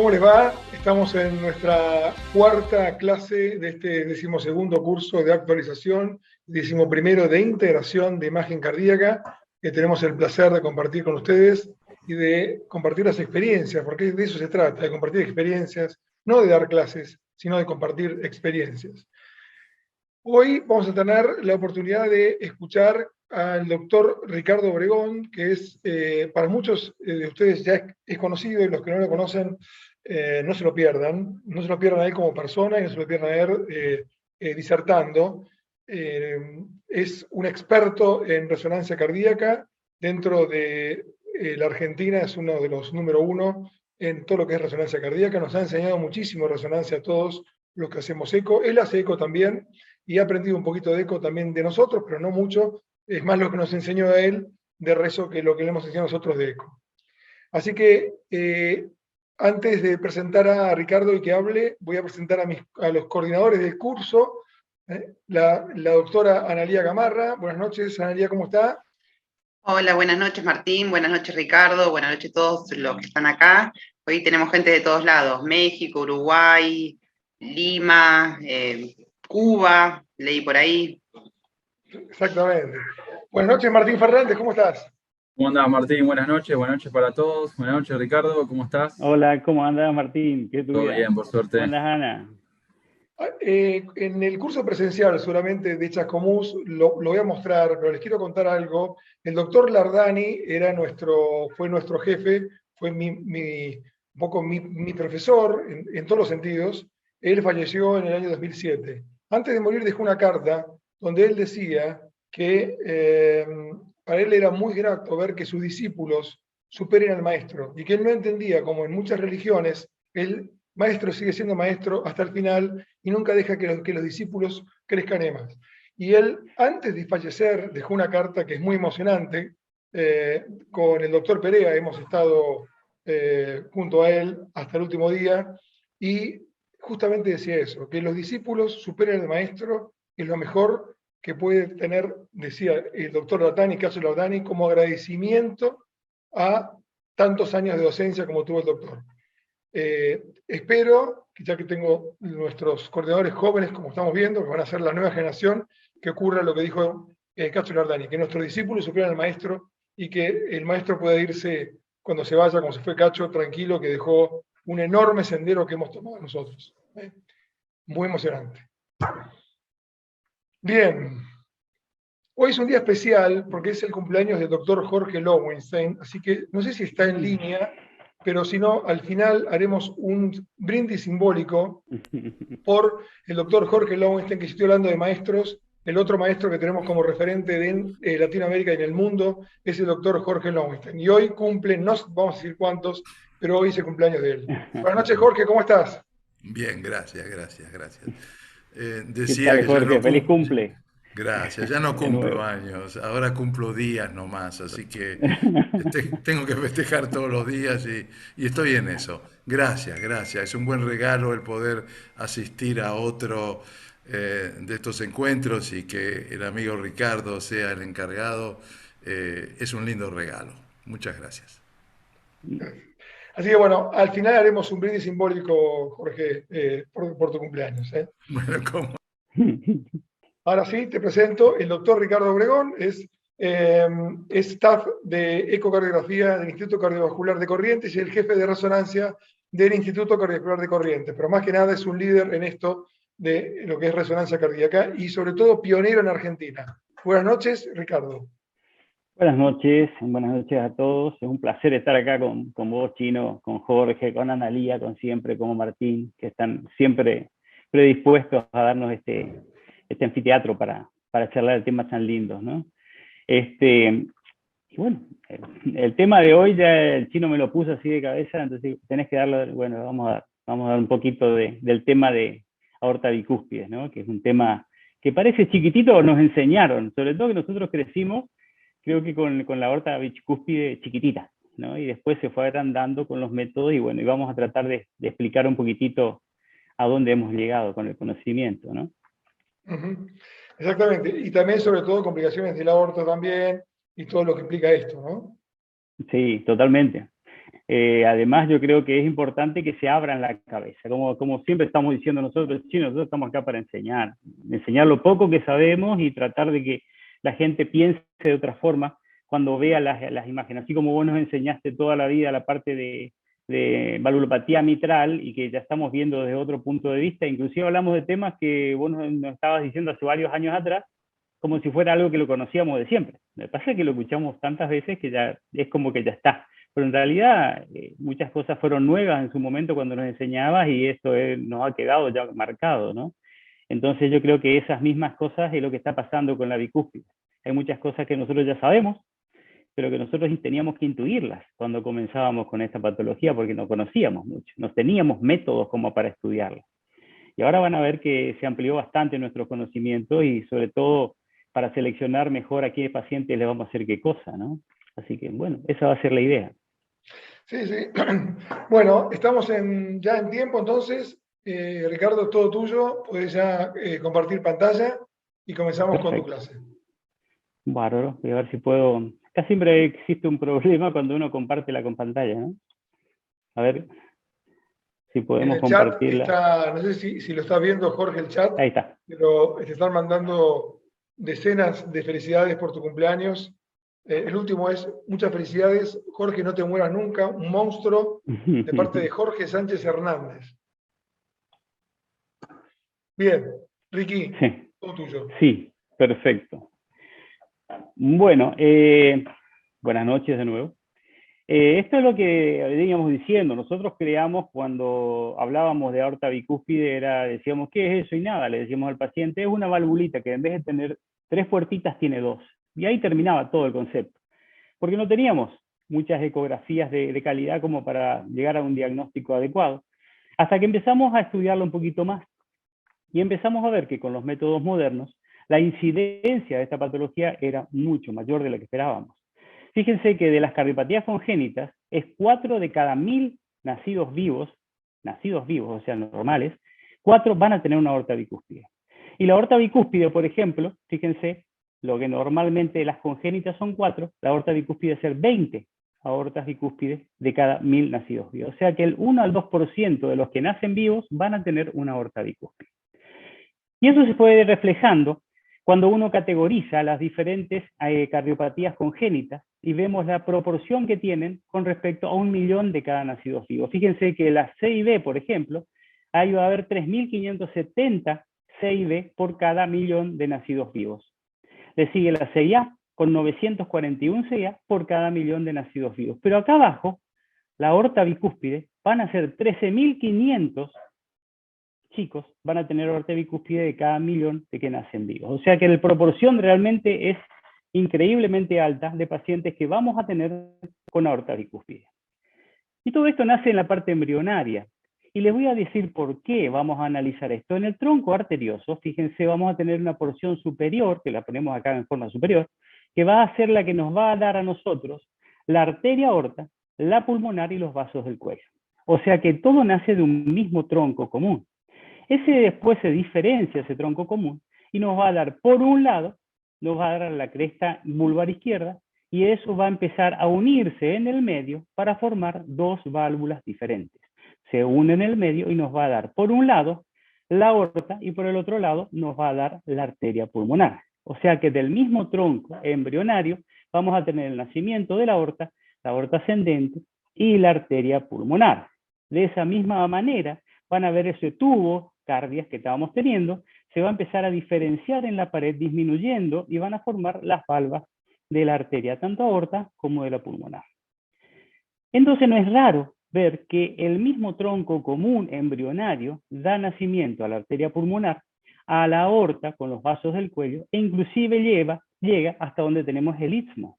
¿Cómo les va? Estamos en nuestra cuarta clase de este 12º curso de actualización, 11º de integración de imagen cardíaca, que tenemos el placer de compartir con ustedes y de compartir las experiencias, porque de eso se trata, de compartir experiencias, no de dar clases, sino de compartir experiencias. Hoy vamos a tener la oportunidad de escuchar al doctor Ricardo Obregón, que es para muchos de ustedes ya es conocido, y los que no lo conocen no se lo pierdan. No se lo pierdan a él como persona y no se lo pierdan a él disertando. Es un experto en resonancia cardíaca. Dentro de la Argentina es uno de los número uno en todo lo que es resonancia cardíaca. Nos ha enseñado muchísimo resonancia a todos los que hacemos eco. Él hace eco también y ha aprendido un poquito de eco también de nosotros, pero no mucho. Es más lo que nos enseñó a él de rezo que lo que le hemos enseñado a nosotros de eco. Así que antes de presentar a Ricardo y que hable, voy a presentar a los coordinadores del curso. La doctora Analía Gamarra. Buenas noches, Analía, ¿cómo está? Hola, buenas noches Martín, buenas noches Ricardo, buenas noches a todos los que están acá. Hoy tenemos gente de todos lados, México, Uruguay, Lima, Cuba, leí por ahí. Exactamente. Buenas noches, Martín Fernández, ¿cómo estás? ¿Cómo andás, Martín? Buenas noches para todos. Buenas noches, Ricardo, ¿cómo estás? Hola, ¿cómo andás, Martín? ¿Qué tu Todo vida? bien, por suerte. ¿Cómo andás, Ana? En el curso presencial, seguramente de Chascomús, lo voy a mostrar, pero les quiero contar algo. El doctor Lardani fue nuestro jefe, fue un poco mi profesor en todos los sentidos. Él falleció en el año 2007. Antes de morir dejó una carta donde él decía que para él era muy grato ver que sus discípulos superen al maestro y que él no entendía como en muchas religiones el maestro sigue siendo maestro hasta el final y nunca deja que los discípulos crezcan más. Y él, antes de fallecer, dejó una carta que es muy emocionante. Con el doctor Perea hemos estado junto a él hasta el último día, y justamente decía eso, que los discípulos superen al maestro es lo mejor que puede tener, decía el doctor Lardani, Caso Lardani, como agradecimiento a tantos años de docencia como tuvo el doctor. Espero que, ya que tengo nuestros coordinadores jóvenes, como estamos viendo, que van a ser la nueva generación, que ocurra lo que dijo Cacho Lardani, que nuestros discípulos supieran al maestro y que el maestro pueda irse cuando se vaya, como se fue Cacho, tranquilo, que dejó un enorme sendero que hemos tomado nosotros. Muy emocionante. Bien. Hoy es un día especial porque es el cumpleaños del doctor Jorge Lowenstein, así que no sé si está en línea, pero si no, al final haremos un brindis simbólico por el doctor Jorge Lowenstein, que estoy hablando de maestros. El otro maestro que tenemos como referente de Latinoamérica y en el mundo es el doctor Jorge Lowenstein. Y hoy cumple, no vamos a decir cuántos, pero hoy es el cumpleaños de él. Buenas noches, Jorge, ¿cómo estás? Bien, gracias. ¿Qué tal, Jorge? ¡Feliz cumple! Gracias, ya no cumplo años, ahora cumplo días nomás, así que tengo que festejar todos los días y estoy en eso. Gracias. Es un buen regalo el poder asistir a otro de estos encuentros y que el amigo Ricardo sea el encargado. Es un lindo regalo. Muchas gracias. Así que bueno, al final haremos un brindis simbólico, Jorge, por tu cumpleaños. Bueno, ¿cómo? Ahora sí, te presento el doctor Ricardo Obregón, es staff de ecocardiografía del Instituto Cardiovascular de Corrientes y el jefe de resonancia del Instituto Cardiovascular de Corrientes, pero más que nada es un líder en esto de lo que es resonancia cardíaca y sobre todo pionero en Argentina. Buenas noches, Ricardo. Buenas noches a todos. Es un placer estar acá con vos, Chino, con Jorge, con Analía, con siempre, como Martín, que están siempre predispuestos a darnos este anfiteatro para charlar de temas tan lindos, ¿no? Y bueno, el tema de hoy ya el Chino me lo puso así de cabeza, entonces tenés que darle, bueno, vamos a dar un poquito del tema de aorta bicúspide, ¿no? Que es un tema que parece chiquitito, nos enseñaron, sobre todo que nosotros crecimos, creo que con la aorta bicúspide chiquitita, ¿no? Y después se fue agrandando con los métodos y bueno, y vamos a tratar de explicar un poquitito a dónde hemos llegado con el conocimiento, ¿no? Exactamente, y también sobre todo complicaciones del aorta también, y todo lo que implica esto, ¿no? Sí, totalmente. Además, yo creo que es importante que se abran la cabeza, como siempre estamos diciendo nosotros, chinos, nosotros estamos acá para enseñar lo poco que sabemos y tratar de que la gente piense de otra forma cuando vea las imágenes, así como vos nos enseñaste toda la vida la parte de valvulopatía mitral y que ya estamos viendo desde otro punto de vista, inclusive hablamos de temas que vos nos estabas diciendo hace varios años atrás, como si fuera algo que lo conocíamos de siempre. Me pasa que lo escuchamos tantas veces que ya es como que ya está. Pero en realidad muchas cosas fueron nuevas en su momento cuando nos enseñabas y esto nos ha quedado ya marcado, ¿no? Entonces yo creo que esas mismas cosas es lo que está pasando con la bicúspide. Hay muchas cosas que nosotros ya sabemos, pero que nosotros teníamos que intuirlas cuando comenzábamos con esta patología porque no conocíamos mucho, no teníamos métodos como para estudiarla. Y ahora van a ver que se amplió bastante nuestro conocimiento y sobre todo para seleccionar mejor a qué pacientes le vamos a hacer qué cosa, ¿no? Así que, bueno, esa va a ser la idea. Sí, sí. Bueno, estamos ya en tiempo, entonces, Ricardo, todo tuyo, puedes ya compartir pantalla y comenzamos con tu clase. Bárbaro, voy a ver si puedo. Acá siempre existe un problema cuando uno comparte la con pantalla, ¿no? A ver si podemos compartirla. Chat no sé si lo estás viendo, Jorge, el chat. Ahí está. Pero te están mandando decenas de felicidades por tu cumpleaños. El último es, muchas felicidades, Jorge, no te mueras nunca, un monstruo, de parte de Jorge Sánchez Hernández. Bien, Ricky, sí. todo tuyo. Sí, perfecto. Bueno, buenas noches de nuevo. Esto es lo que veníamos diciendo. Nosotros creamos cuando hablábamos de aorta bicúspide, decíamos, ¿qué es eso? Y nada, le decíamos al paciente, es una valvulita que en vez de tener 3 puertitas tiene 2. Y ahí terminaba todo el concepto. Porque no teníamos muchas ecografías de calidad como para llegar a un diagnóstico adecuado. Hasta que empezamos a estudiarlo un poquito más. Y empezamos a ver que con los métodos modernos, la incidencia de esta patología era mucho mayor de la que esperábamos. Fíjense que de las cardiopatías congénitas, es 4 de cada 1000 nacidos vivos, o sea, normales, 4 van a tener una aorta bicúspide. Y la aorta bicúspide, por ejemplo, fíjense, lo que normalmente las congénitas son 4, la aorta bicúspide es ser 20 aortas bicúspides de cada 1000 nacidos vivos. O sea que el 1 al 2% de los que nacen vivos van a tener una aorta bicúspide. Y eso se puede ir reflejando cuando uno categoriza las diferentes cardiopatías congénitas y vemos la proporción que tienen con respecto a 1 millón de cada nacidos vivos. Fíjense que la CIB, por ejemplo, ahí va a haber 3.570 CIB por cada millón de nacidos vivos. Le sigue la CIA con 941 CIA por cada millón de nacidos vivos. Pero acá abajo, la aorta bicúspide, van a ser 13.500 chicos, van a tener aorta bicúspide de cada millón de que nacen vivos. O sea que la proporción realmente es increíblemente alta de pacientes que vamos a tener con aorta bicúspide. Y todo esto nace en la parte embrionaria. Y les voy a decir por qué vamos a analizar esto. En el tronco arterioso, fíjense, vamos a tener una porción superior, que la ponemos acá en forma superior, que va a ser la que nos va a dar a nosotros la arteria aorta, la pulmonar y los vasos del cuello. O sea que todo nace de un mismo tronco común. Ese después se diferencia, ese tronco común, y nos va a dar, por un lado, nos va a dar la cresta vulvar izquierda, y eso va a empezar a unirse en el medio para formar 2 válvulas diferentes. Se une en el medio y nos va a dar, por un lado, la aorta, y por el otro lado nos va a dar la arteria pulmonar. O sea que del mismo tronco embrionario vamos a tener el nacimiento de la aorta ascendente y la arteria pulmonar. De esa misma manera van a ver ese tubo cardias que estábamos teniendo, se va a empezar a diferenciar en la pared disminuyendo y van a formar las valvas de la arteria, tanto aorta como de la pulmonar. Entonces no es raro ver que el mismo tronco común embrionario da nacimiento a la arteria pulmonar, a la aorta con los vasos del cuello e inclusive llega hasta donde tenemos el istmo.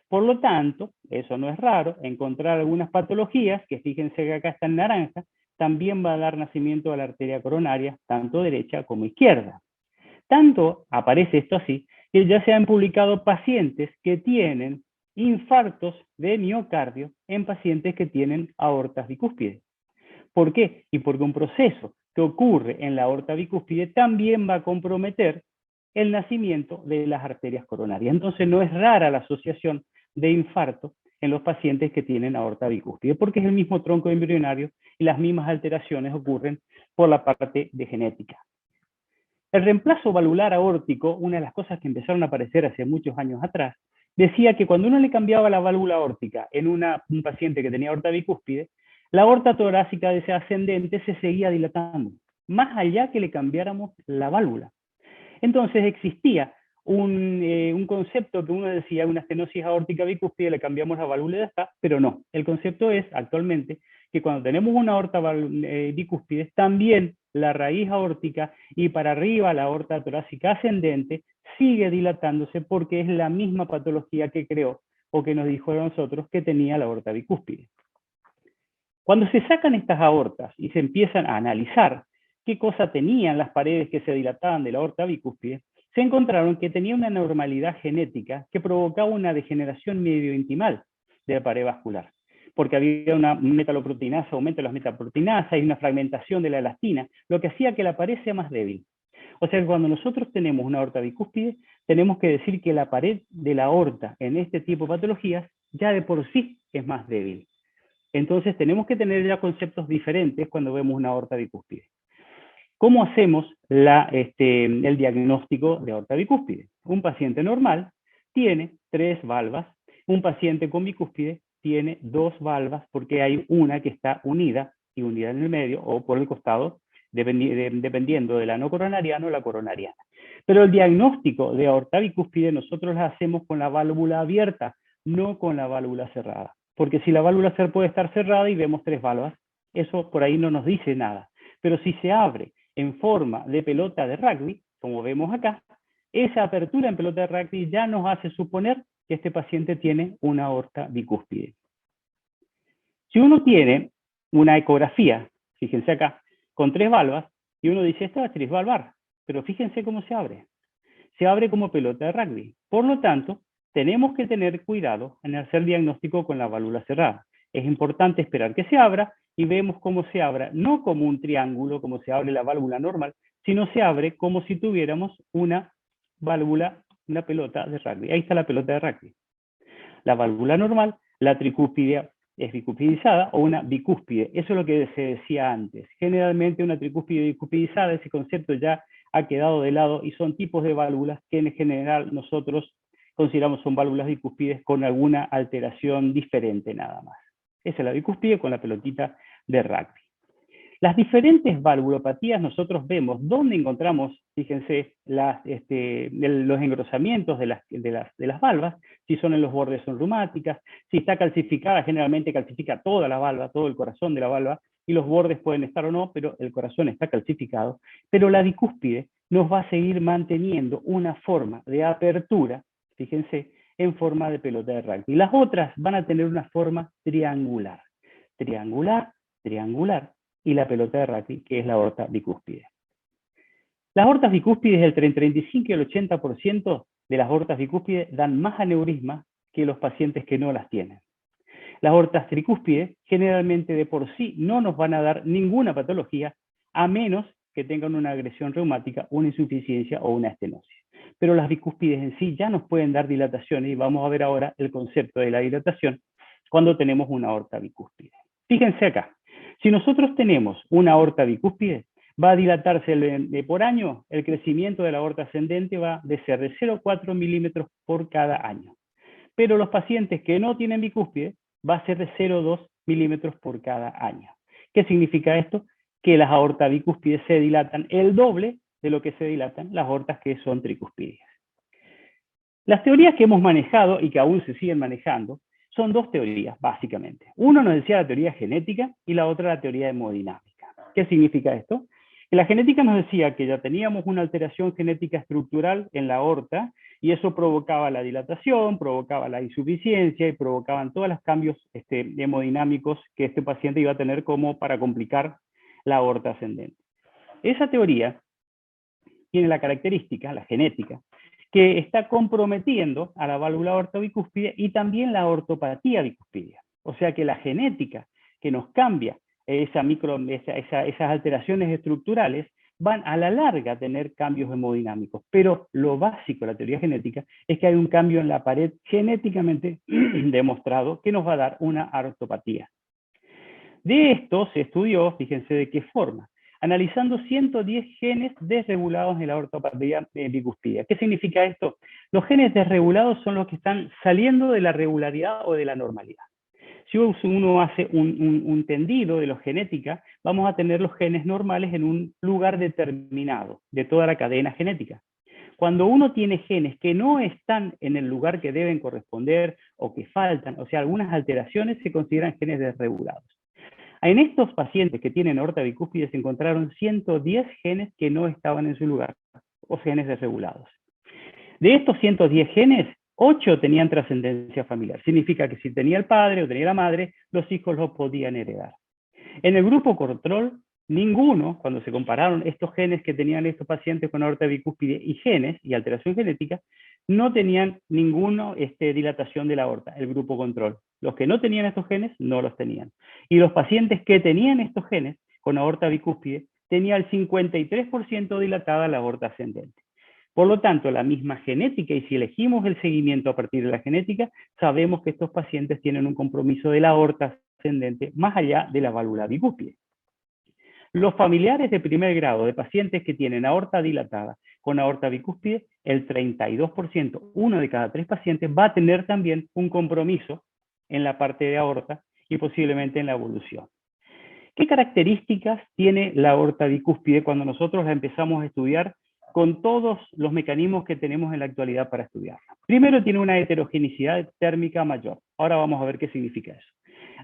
Por lo tanto, eso no es raro, encontrar algunas patologías, que fíjense que acá está en naranja, también va a dar nacimiento a la arteria coronaria, tanto derecha como izquierda. Tanto aparece esto así, que ya se han publicado pacientes que tienen infartos de miocardio en pacientes que tienen aortas bicúspides. ¿Por qué? Y porque un proceso que ocurre en la aorta bicúspide también va a comprometer el nacimiento de las arterias coronarias. Entonces no es rara la asociación de infarto en los pacientes que tienen aorta bicúspide, porque es el mismo tronco embrionario y las mismas alteraciones ocurren por la parte de genética. El reemplazo valvular aórtico, una de las cosas que empezaron a aparecer hace muchos años atrás, decía que cuando uno le cambiaba la válvula aórtica en un paciente que tenía aorta bicúspide, la aorta torácica de ese ascendente se seguía dilatando, más allá que le cambiáramos la válvula. Entonces existía un concepto que uno decía, una estenosis aórtica bicúspide, le cambiamos la válvula y ya está, pero no. El concepto es, actualmente, que cuando tenemos una aorta bicúspide, también la raíz aórtica y para arriba la aorta torácica ascendente sigue dilatándose porque es la misma patología que creó o que nos dijo a nosotros que tenía la aorta bicúspide. Cuando se sacan estas aortas y se empiezan a analizar qué cosa tenían las paredes que se dilataban de la aorta bicúspide, se encontraron que tenía una anormalidad genética que provocaba una degeneración mediointimal de la pared vascular, porque había una metaloproteinasa, aumento de las metaproteinasas y una fragmentación de la elastina, lo que hacía que la pared sea más débil. O sea que cuando nosotros tenemos una aorta bicúspide, tenemos que decir que la pared de la aorta en este tipo de patologías ya de por sí es más débil. Entonces tenemos que tener ya conceptos diferentes cuando vemos una aorta bicúspide. ¿Cómo hacemos el diagnóstico de aorta bicúspide? Un paciente normal tiene 3 valvas, un paciente con bicúspide tiene 2 valvas porque hay una que está unida y unida en el medio o por el costado, dependiendo de la no coronariana o la coronariana. Pero el diagnóstico de aorta bicúspide nosotros lo hacemos con la válvula abierta, no con la válvula cerrada. Porque si la válvula puede estar cerrada y vemos 3 valvas, eso por ahí no nos dice nada. Pero si se abre en forma de pelota de rugby, como vemos acá, esa apertura en pelota de rugby ya nos hace suponer que este paciente tiene una aorta bicúspide. Si uno tiene una ecografía, fíjense acá, con 3 valvas, y uno dice, esta va a trisvalvar, pero fíjense cómo se abre. Se abre como pelota de rugby. Por lo tanto, tenemos que tener cuidado en hacer diagnóstico con la válvula cerrada. Es importante esperar que se abra y vemos cómo se abra, no como un triángulo, como se abre la válvula normal, sino se abre como si tuviéramos una válvula, una pelota de rugby. Ahí está la pelota de rugby. La válvula normal, la tricúspide es bicuspidizada o una bicúspide. Eso es lo que se decía antes. Generalmente una tricúspide bicuspidizada, ese concepto ya ha quedado de lado y son tipos de válvulas que en general nosotros consideramos son válvulas bicúspides con alguna alteración diferente nada más. Esa es la bicúspide con la pelotita de rugby. Las diferentes valvulopatías nosotros vemos dónde encontramos, fíjense, los engrosamientos de las valvas, si son en los bordes son reumáticas, si está calcificada, generalmente calcifica toda la valva, todo el corazón de la valva, y los bordes pueden estar o no, pero el corazón está calcificado. Pero la bicúspide nos va a seguir manteniendo una forma de apertura, fíjense, en forma de pelota de rugby. Las otras van a tener una forma triangular, triangular, triangular, y la pelota de rugby, que es la aorta bicúspide. Las aortas bicúspides, entre el 35 y el 80% de las aortas bicúspides dan más aneurisma que los pacientes que no las tienen. Las aortas tricúspides generalmente de por sí no nos van a dar ninguna patología, a menos que tengan una agresión reumática, una insuficiencia o una estenosis. Pero las bicúspides en sí ya nos pueden dar dilataciones y vamos a ver ahora el concepto de la dilatación cuando tenemos una aorta bicúspide. Fíjense acá. Si nosotros tenemos una aorta bicúspide, va a dilatarse por año, el crecimiento de la aorta ascendente va de ser de 0,4 milímetros por cada año. Pero los pacientes que no tienen bicúspide, va a ser de 0,2 milímetros por cada año. ¿Qué significa esto? Que las aortas bicúspides se dilatan el doble de lo que se dilatan las aortas que son tricúspides. Las teorías que hemos manejado y que aún se siguen manejando son 2 teorías, básicamente. Uno nos decía la teoría genética y la otra la teoría hemodinámica. ¿Qué significa esto? Que la genética nos decía que ya teníamos una alteración genética estructural en la aorta y eso provocaba la dilatación, provocaba la insuficiencia y provocaban todos los cambios hemodinámicos que este paciente iba a tener como para complicar la aorta ascendente. Esa teoría tiene la característica, la genética, que está comprometiendo a la válvula aorta bicúspide y también la ortopatía bicúspide. O sea que la genética que nos cambia esas alteraciones estructurales van a la larga a tener cambios hemodinámicos. Pero lo básico de la teoría genética es que hay un cambio en la pared genéticamente demostrado que nos va a dar una artropatía. De esto se estudió, fíjense de qué forma, analizando 110 genes desregulados en la ortopatía bicúspide. ¿Qué significa esto? Los genes desregulados son los que están saliendo de la regularidad o de la normalidad. Si uno hace un tendido de la genética, vamos a tener los genes normales en un lugar determinado de toda la cadena genética. Cuando uno tiene genes que no están en el lugar que deben corresponder o que faltan, o sea, algunas alteraciones, se consideran genes desregulados. En estos pacientes que tienen aorta bicúspide se encontraron 110 genes que no estaban en su lugar, o genes desregulados. De estos 110 genes, 8 tenían trascendencia familiar. Significa que si tenía el padre o tenía la madre, los hijos los podían heredar. En el grupo control, ninguno, cuando se compararon estos genes que tenían estos pacientes con aorta bicúspide y genes y alteración genética, no tenían ninguna dilatación de la aorta, el grupo control. Los que no tenían estos genes, no los tenían. Y los pacientes que tenían estos genes con aorta bicúspide, tenían el 53% dilatada la aorta ascendente. Por lo tanto, la misma genética, y si elegimos el seguimiento a partir de la genética, sabemos que estos pacientes tienen un compromiso de la aorta ascendente más allá de la válvula bicúspide. Los familiares de primer grado de pacientes que tienen aorta dilatada con aorta bicúspide, el 32%, uno de cada 3 pacientes, va a tener también un compromiso en la parte de aorta y posiblemente en la evolución. ¿Qué características tiene la aorta bicúspide cuando nosotros la empezamos a estudiar con todos los mecanismos que tenemos en la actualidad para estudiarla? Primero, tiene una heterogeneidad térmica mayor. Ahora vamos a ver qué significa eso.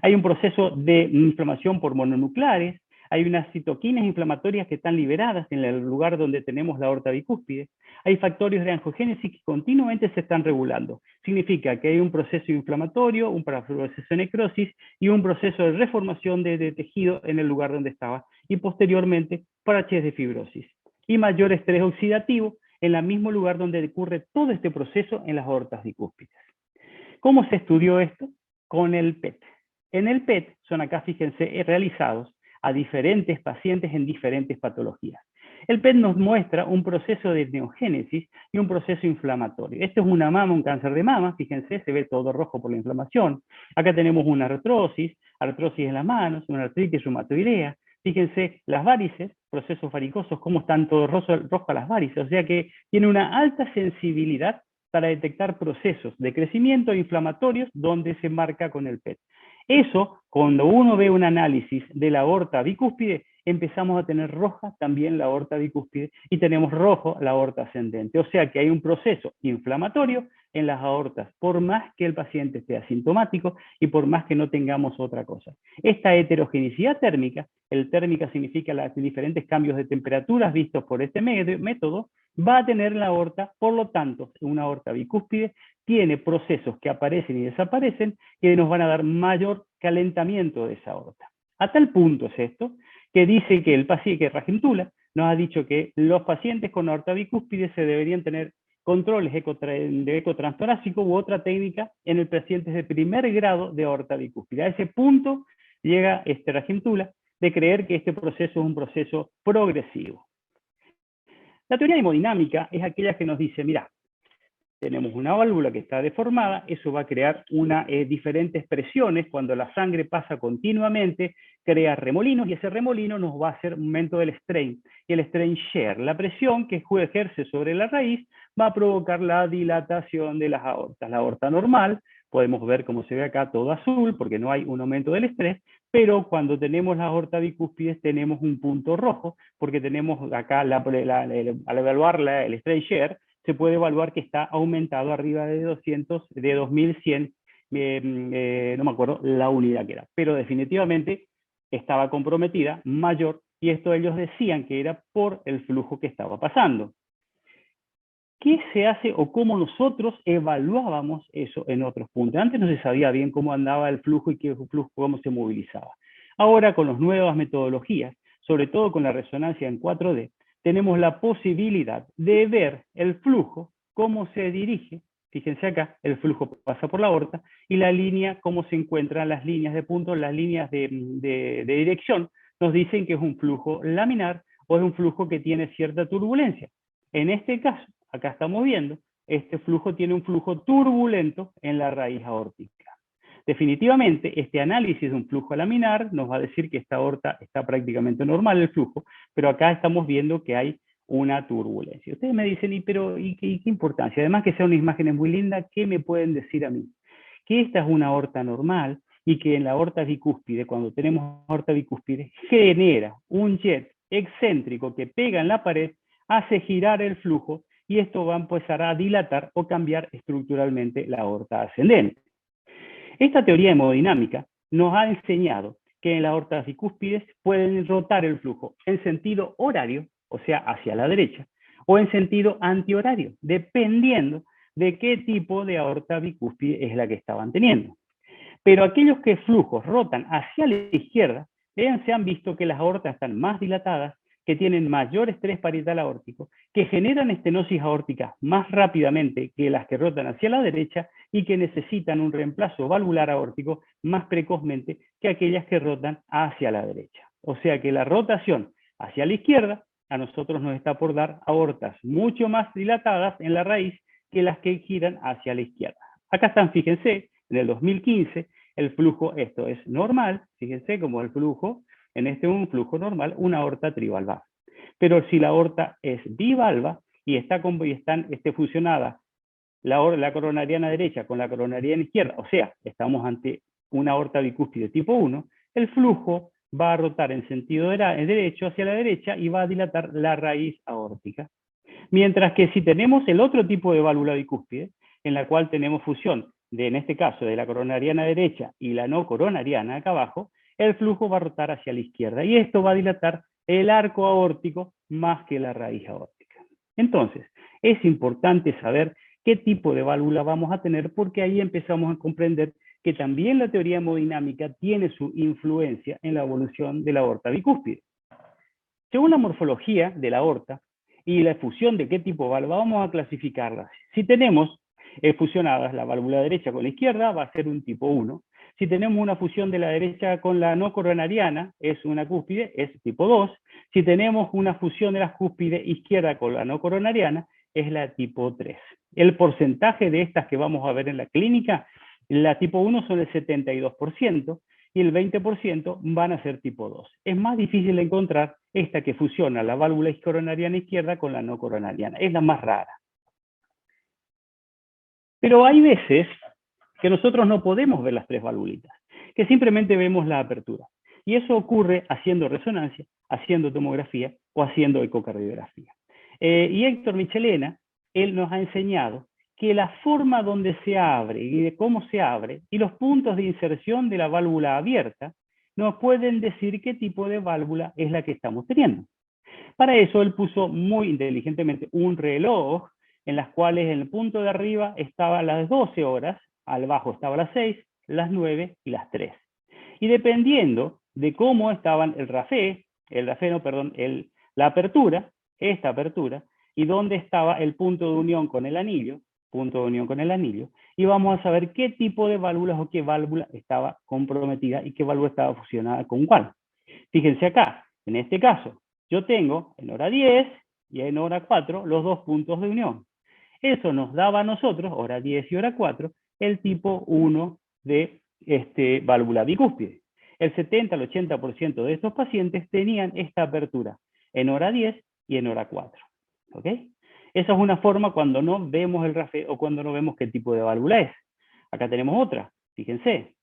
Hay un proceso de inflamación por mononucleares, hay unas citoquinas inflamatorias que están liberadas en el lugar donde tenemos la aorta bicúspide, hay factores de angiogénesis que continuamente se están regulando. Significa que hay un proceso inflamatorio, un proceso de necrosis y un proceso de reformación de tejido en el lugar donde estaba, y posteriormente paraches de fibrosis. Y mayor estrés oxidativo en el mismo lugar donde ocurre todo este proceso en las aortas bicúspides. ¿Cómo se estudió esto? Con el PET. En el PET son acá, fíjense, realizados a diferentes pacientes en diferentes patologías. El PET nos muestra un proceso de neogénesis y un proceso inflamatorio. Esto es una mama, un cáncer de mama, fíjense, se ve todo rojo por la inflamación. Acá tenemos una artrosis en las manos, una artritis reumatoidea. Fíjense, las varices, procesos varicosos, cómo están todos rojos las varices. O sea que tiene una alta sensibilidad para detectar procesos de crecimiento inflamatorios donde se marca con el PET. Eso, cuando uno ve un análisis de la aorta bicúspide, empezamos a tener roja también la aorta bicúspide y tenemos rojo la aorta ascendente. O sea que hay un proceso inflamatorio en las aortas, por más que el paciente esté asintomático y por más que no tengamos otra cosa. Esta heterogeneidad térmica, el térmica significa los diferentes cambios de temperaturas vistos por este método, va a tener la aorta, por lo tanto, una aorta bicúspide tiene procesos que aparecen y desaparecen que nos van a dar mayor calentamiento de esa aorta. A tal punto es esto que dice que el paciente, que Rahimtullah nos ha dicho que los pacientes con aorta bicúspide se deberían tener controles de eco transtorácico u otra técnica en el paciente de primer grado de aorta bicúspide. A ese punto llega Rahimtullah de creer que este proceso es un proceso progresivo. La teoría hemodinámica es aquella que nos dice, mira, tenemos una válvula que está deformada, eso va a crear diferentes presiones, cuando la sangre pasa continuamente, crea remolinos, y ese remolino nos va a hacer un aumento del strain, y el strain shear, la presión que ejerce sobre la raíz, va a provocar la dilatación de las aortas. La aorta normal, podemos ver como se ve acá todo azul, porque no hay un aumento del estrés, pero cuando tenemos la aorta bicúspide tenemos un punto rojo, porque tenemos acá, al evaluar el strain shear, se puede evaluar que está aumentado arriba de 200, de 2100, no me acuerdo la unidad que era, pero definitivamente estaba comprometida, mayor, y esto ellos decían que era por el flujo que estaba pasando. ¿Qué se hace o cómo nosotros evaluábamos eso en otros puntos? Antes no se sabía bien cómo andaba el flujo y qué flujo, cómo se movilizaba. Ahora, con las nuevas metodologías, sobre todo con la resonancia en 4D, tenemos la posibilidad de ver el flujo, cómo se dirige. Fíjense acá, el flujo pasa por la aorta, y la línea, cómo se encuentran las líneas de punto, las líneas de dirección, nos dicen que es un flujo laminar o es un flujo que tiene cierta turbulencia. En este caso, acá estamos viendo, este flujo tiene un flujo turbulento en la raíz aórtica. Definitivamente, este análisis de un flujo laminar nos va a decir que esta aorta está prácticamente normal el flujo, pero acá estamos viendo que hay una turbulencia. Ustedes me dicen, ¿y qué importancia? Además que sea una imagen muy linda, ¿qué me pueden decir a mí? Que esta es una aorta normal y que en la aorta bicúspide, cuando tenemos aorta bicúspide, genera un jet excéntrico que pega en la pared, hace girar el flujo y esto va a empezar a dilatar o cambiar estructuralmente la aorta ascendente. Esta teoría hemodinámica nos ha enseñado que en las aortas bicúspides pueden rotar el flujo en sentido horario, o sea, hacia la derecha, o en sentido antihorario, dependiendo de qué tipo de aorta bicúspide es la que estaban teniendo. Pero aquellos que flujos rotan hacia la izquierda, se han visto que las aortas están más dilatadas, que tienen mayor estrés parietal aórtico, que generan estenosis aórtica más rápidamente que las que rotan hacia la derecha y que necesitan un reemplazo valvular aórtico más precozmente que aquellas que rotan hacia la derecha. O sea que la rotación hacia la izquierda a nosotros nos está por dar aortas mucho más dilatadas en la raíz que las que giran hacia la izquierda. Acá están, fíjense, en el 2015 el flujo, esto es normal, fíjense como el flujo, en un flujo normal, una aorta trivalva. Pero si la aorta es bivalva y están fusionadas la coronariana derecha con la coronariana izquierda, o sea, estamos ante una aorta bicúspide tipo 1, el flujo va a rotar en sentido derecho hacia la derecha y va a dilatar la raíz aórtica. Mientras que si tenemos el otro tipo de válvula bicúspide, en la cual tenemos fusión, en este caso, de la coronariana derecha y la no coronariana acá abajo, el flujo va a rotar hacia la izquierda y esto va a dilatar el arco aórtico más que la raíz aórtica. Entonces, es importante saber qué tipo de válvula vamos a tener porque ahí empezamos a comprender que también la teoría hemodinámica tiene su influencia en la evolución de la aorta bicúspide. Según la morfología de la aorta y la fusión de qué tipo de válvula, vamos a clasificarlas. Si tenemos fusionadas la válvula derecha con la izquierda, va a ser un tipo 1. Si tenemos una fusión de la derecha con la no coronariana, es una cúspide, es tipo 2. Si tenemos una fusión de la cúspide izquierda con la no coronariana, es la tipo 3. El porcentaje de estas que vamos a ver en la clínica, la tipo 1 son el 72% y el 20% van a ser tipo 2. Es más difícil encontrar esta que fusiona la válvula coronariana izquierda con la no coronariana. Es la más rara. Pero hay veces que nosotros no podemos ver las tres valvulitas, que simplemente vemos la apertura. Y eso ocurre haciendo resonancia, haciendo tomografía o haciendo ecocardiografía. Y Héctor Michelena, él nos ha enseñado que la forma donde se abre y de cómo se abre y los puntos de inserción de la válvula abierta nos pueden decir qué tipo de válvula es la que estamos teniendo. Para eso él puso muy inteligentemente un reloj en las cuales en el punto de arriba estaba las 12 horas, al bajo estaba las 6, las 9 y las 3. Y dependiendo de cómo estaban la apertura, esta apertura, y dónde estaba el punto de unión con el anillo, y vamos a saber qué tipo de válvulas o qué válvula estaba comprometida y qué válvula estaba fusionada con cuál. Fíjense acá, en este caso, yo tengo en hora 10 y en hora 4 los dos puntos de unión. Eso nos daba a nosotros, hora 10 y hora 4, el tipo 1 de válvula bicúspide. El 70 al 80% de estos pacientes tenían esta apertura en hora 10 y en hora 4. ¿Ok? Esa es una forma cuando no vemos el RAFE o cuando no vemos qué tipo de válvula es. Acá tenemos otra, fíjense.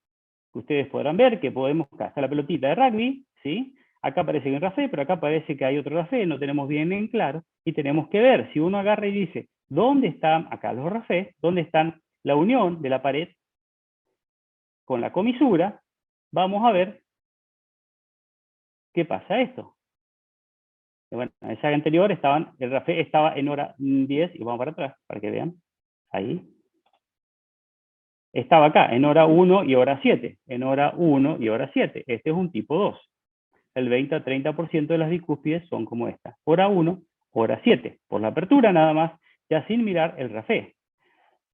Ustedes podrán ver que podemos, acá está la pelotita de rugby, ¿sí? Acá parece que hay RAFE, pero acá parece que hay otro RAFE, no tenemos bien en claro, y tenemos que ver, si uno agarra y dice, ¿dónde están acá los RAFE? ¿Dónde están la unión de la pared con la comisura? Vamos a ver qué pasa esto. Bueno, en esa anterior el RAFE estaba en hora 10, y vamos para atrás, para que vean, ahí. Estaba acá, en hora 1 y hora 7, en hora 1 y hora 7. Este es un tipo 2. El 20 a 30% de las bicúspides son como esta. Hora 1, hora 7. Por la apertura nada más, ya sin mirar el RAFE.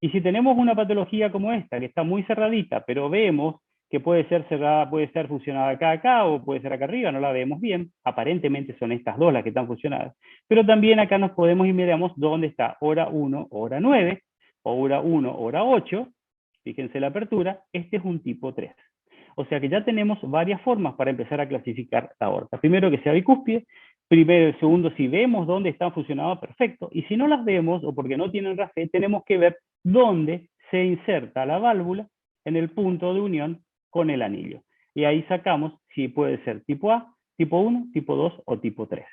Y si tenemos una patología como esta, que está muy cerradita, pero vemos que puede ser cerrada, puede estar fusionada acá, o puede ser acá arriba, no la vemos bien. Aparentemente son estas dos las que están fusionadas. Pero también acá nos podemos y miramos dónde está hora 1, hora 9, o hora 1, hora 8. Fíjense la apertura, este es un tipo 3. O sea que ya tenemos varias formas para empezar a clasificar la aorta. Primero, que sea bicúspide. Primero, segundo, si vemos dónde están fusionadas, perfecto. Y si no las vemos, o porque no tienen RAFE, tenemos que ver dónde se inserta la válvula en el punto de unión con el anillo. Y ahí sacamos si puede ser tipo A, tipo 1, tipo 2 o tipo 3.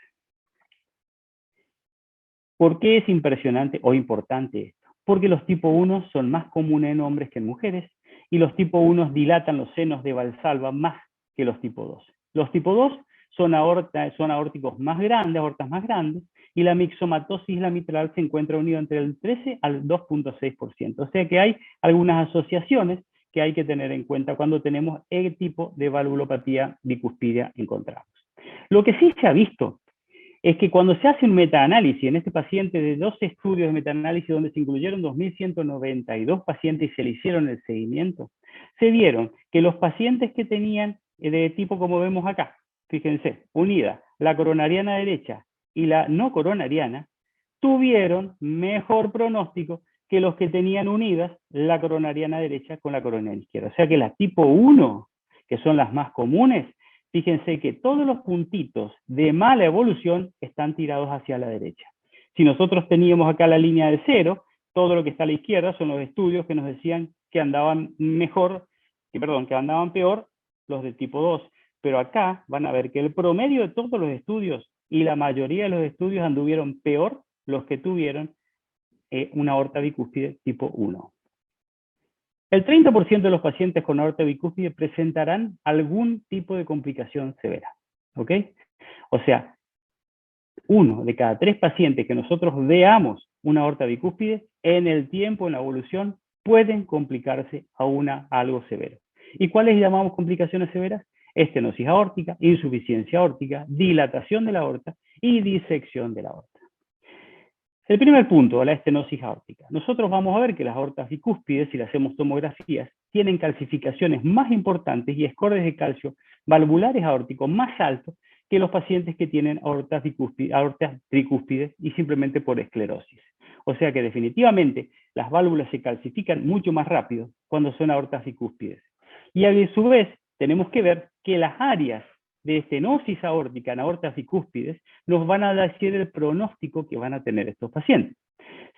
¿Por qué es impresionante o importante esto? Porque los tipo 1 son más comunes en hombres que en mujeres, y los tipo 1 dilatan los senos de Valsalva más que los tipo 2. Los tipo 2 son aórticos más grandes, aortas más grandes, y la mixomatosis la mitral se encuentra unida entre el 13 al 2.6%. O sea que hay algunas asociaciones que hay que tener en cuenta cuando tenemos el tipo de valvulopatía bicuspidia encontramos. Lo que sí se ha visto es que cuando se hace un metaanálisis, en este paciente de 2 estudios de metaanálisis donde se incluyeron 2.192 pacientes y se le hicieron el seguimiento, se vieron que los pacientes que tenían de tipo como vemos acá, fíjense, unida la coronariana derecha y la no coronariana, tuvieron mejor pronóstico que los que tenían unidas la coronariana derecha con la coronariana izquierda. O sea que las tipo 1, que son las más comunes, fíjense que todos los puntitos de mala evolución están tirados hacia la derecha. Si nosotros teníamos acá la línea de 0, todo lo que está a la izquierda son los estudios que nos decían que andaban que andaban peor los de tipo 2. Pero acá van a ver que el promedio de todos los estudios y la mayoría de los estudios anduvieron peor los que tuvieron una aorta bicúspide tipo 1. El 30% de los pacientes con aorta bicúspide presentarán algún tipo de complicación severa. ¿Ok? O sea, 1 de cada 3 pacientes que nosotros veamos una aorta bicúspide, en el tiempo, en la evolución, pueden complicarse a algo severo. ¿Y cuáles llamamos complicaciones severas? Estenosis aórtica, insuficiencia aórtica, dilatación de la aorta y disección de la aorta. El primer punto, la estenosis aórtica. Nosotros vamos a ver que las aortas bicúspides, si le hacemos tomografías, tienen calcificaciones más importantes y scores de calcio valvulares aórticos más altos que los pacientes que tienen aortas tricúspides y simplemente por esclerosis. O sea que definitivamente las válvulas se calcifican mucho más rápido cuando son aortas bicúspides. Y a su vez tenemos que ver que las áreas de estenosis aórtica en aortas bicúspides nos van a decir el pronóstico que van a tener estos pacientes.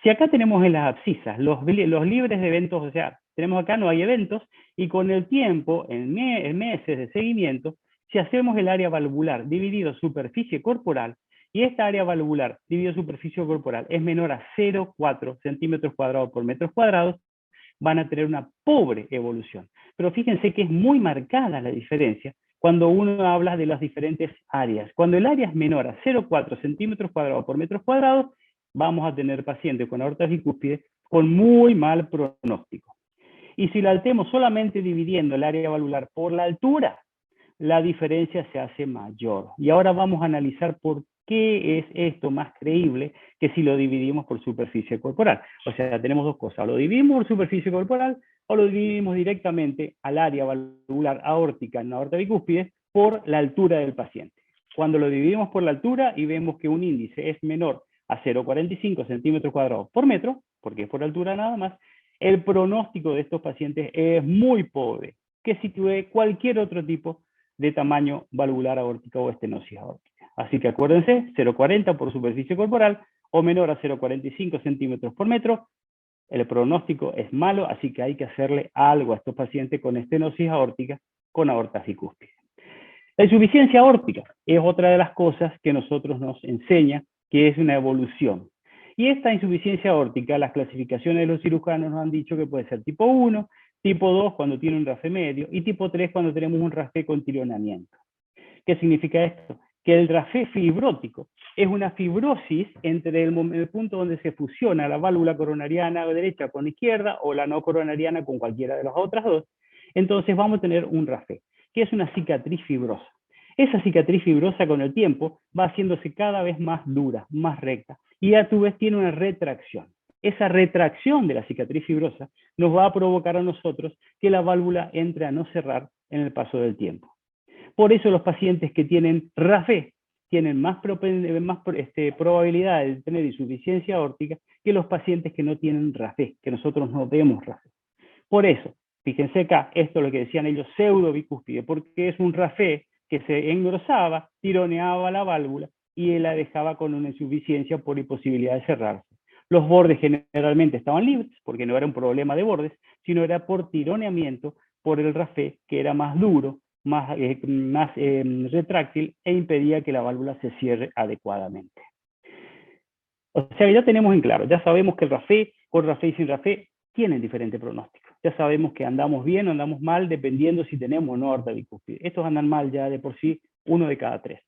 Si acá tenemos en las abscisas los libres de eventos, o sea, tenemos acá no hay eventos, y con el tiempo, en meses de seguimiento, si hacemos el área valvular dividido superficie corporal, y esta área valvular dividido superficie corporal es menor a 0,4 centímetros cuadrados por metros cuadrados, van a tener una pobre evolución. Pero fíjense que es muy marcada la diferencia cuando uno habla de las diferentes áreas. Cuando el área es menor a 0,4 centímetros cuadrados por metros cuadrados, vamos a tener pacientes con aortas bicúspides con muy mal pronóstico. Y si la altemos solamente dividiendo el área valvular por la altura, la diferencia se hace mayor. Y ahora vamos a analizar por qué es esto más creíble que si lo dividimos por superficie corporal. O sea, tenemos dos cosas, lo dividimos por superficie corporal o lo dividimos directamente al área valvular aórtica en la aorta bicúspide por la altura del paciente. Cuando lo dividimos por la altura y vemos que un índice es menor a 0,45 centímetros cuadrados por metro, porque es por altura nada más, el pronóstico de estos pacientes es muy pobre, que si tuve cualquier otro tipo de tamaño valvular aórtico o estenosis aórtica. Así que acuérdense, 0,40 por superficie corporal o menor a 0,45 centímetros por metro, el pronóstico es malo, así que hay que hacerle algo a estos pacientes con estenosis aórtica con aortas bicúspides. La insuficiencia aórtica es otra de las cosas que nosotros nos enseña que es una evolución. Y esta insuficiencia aórtica, las clasificaciones de los cirujanos nos han dicho que puede ser tipo 1, tipo 2 cuando tiene un RAFE medio y tipo 3 cuando tenemos un RAFE con tironamiento. ¿Qué significa esto? Que el RAFE fibrótico es una fibrosis entre el punto donde se fusiona la válvula coronariana derecha con izquierda o la no coronariana con cualquiera de las otras dos. Entonces vamos a tener un RAFE, que es una cicatriz fibrosa. Esa cicatriz fibrosa con el tiempo va haciéndose cada vez más dura, más recta, y a su vez tiene una retracción. esa retracción de la cicatriz fibrosa nos va a provocar a nosotros que la válvula entre a no cerrar en el paso del tiempo. Por eso los pacientes que tienen RAFE tienen más probabilidad de tener insuficiencia aórtica que los pacientes que no tienen RAFE, que nosotros no vemos RAFE. Por eso, fíjense acá, esto es lo que decían ellos, pseudobicúspide, porque es un RAFE que se engrosaba, tironeaba la válvula y la dejaba con una insuficiencia por imposibilidad de cerrarse. Los bordes generalmente estaban libres, porque no era un problema de bordes, sino era por tironeamiento, por el RAFE, que era más duro, más retráctil, e impedía que la válvula se cierre adecuadamente. O sea, ya tenemos en claro, ya sabemos que el RAFE, con RAFE y sin RAFE, tienen diferente pronóstico. Ya sabemos que andamos bien o andamos mal dependiendo si tenemos o no aorta bicúspide. Estos andan mal ya de por sí, 1 de cada 3.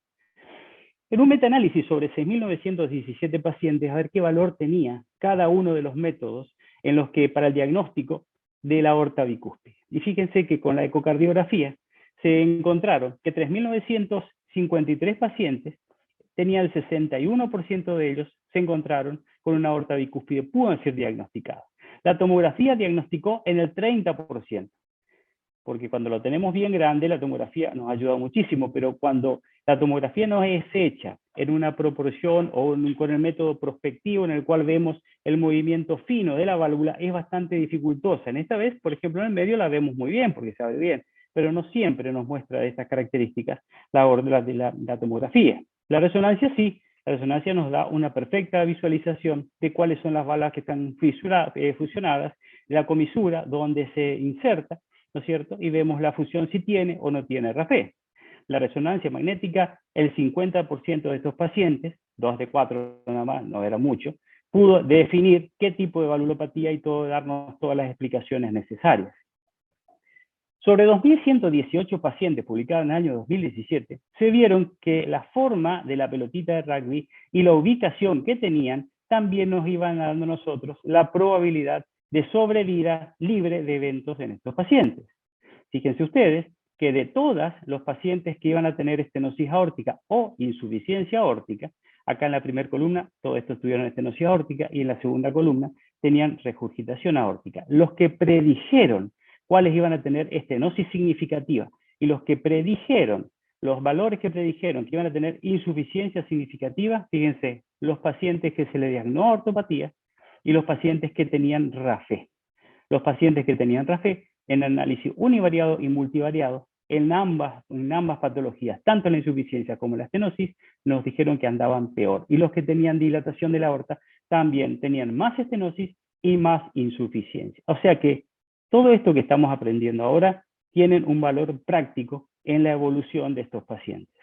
En un metaanálisis sobre 6.917 pacientes, a ver qué valor tenía cada uno de los métodos en los que para el diagnóstico de la aorta bicúspide. Y fíjense que con la ecocardiografía se encontraron que 3.953 pacientes tenía el 61% de ellos se encontraron con una aorta bicúspide, pudo ser diagnosticados. La tomografía diagnosticó en el 30%, porque cuando lo tenemos bien grande, la tomografía nos ayuda muchísimo, pero cuando la tomografía no es hecha en una proporción o con el método prospectivo en el cual vemos el movimiento fino de la válvula, es bastante dificultosa. En esta vez, por ejemplo, en el medio la vemos muy bien, porque se ve bien, pero no siempre nos muestra de estas características la tomografía. La resonancia sí, la resonancia nos da una perfecta visualización de cuáles son las válvulas que están fusionadas, la comisura donde se inserta, ¿no es cierto? Y vemos la fusión si tiene o no tiene RAFE. La resonancia magnética, el 50% de estos pacientes, 2 de 4 nada más, no era mucho, pudo definir qué tipo de valvulopatía y todo, darnos todas las explicaciones necesarias. Sobre 2.118 pacientes publicados en el año 2017, se vieron que la forma de la pelotita de rugby y la ubicación que tenían también nos iban dando a nosotros la probabilidad de sobrevida libre de eventos en estos pacientes. Fíjense ustedes que de todos los pacientes que iban a tener estenosis aórtica o insuficiencia aórtica, acá en la primera columna, todos estos tuvieron estenosis aórtica y en la segunda columna tenían regurgitación aórtica. Los que predijeron cuáles iban a tener estenosis significativa y los que predijeron, los valores que predijeron que iban a tener insuficiencia significativa, fíjense, los pacientes que se le diagnosticó ortopatía y los pacientes que tenían RAFE. Los pacientes que tenían RAFE en análisis univariado y multivariado, en ambas patologías, tanto la insuficiencia como la estenosis, nos dijeron que andaban peor. Y los que tenían dilatación de la aorta también tenían más estenosis y más insuficiencia. O sea que todo esto que estamos aprendiendo ahora tienen un valor práctico en la evolución de estos pacientes.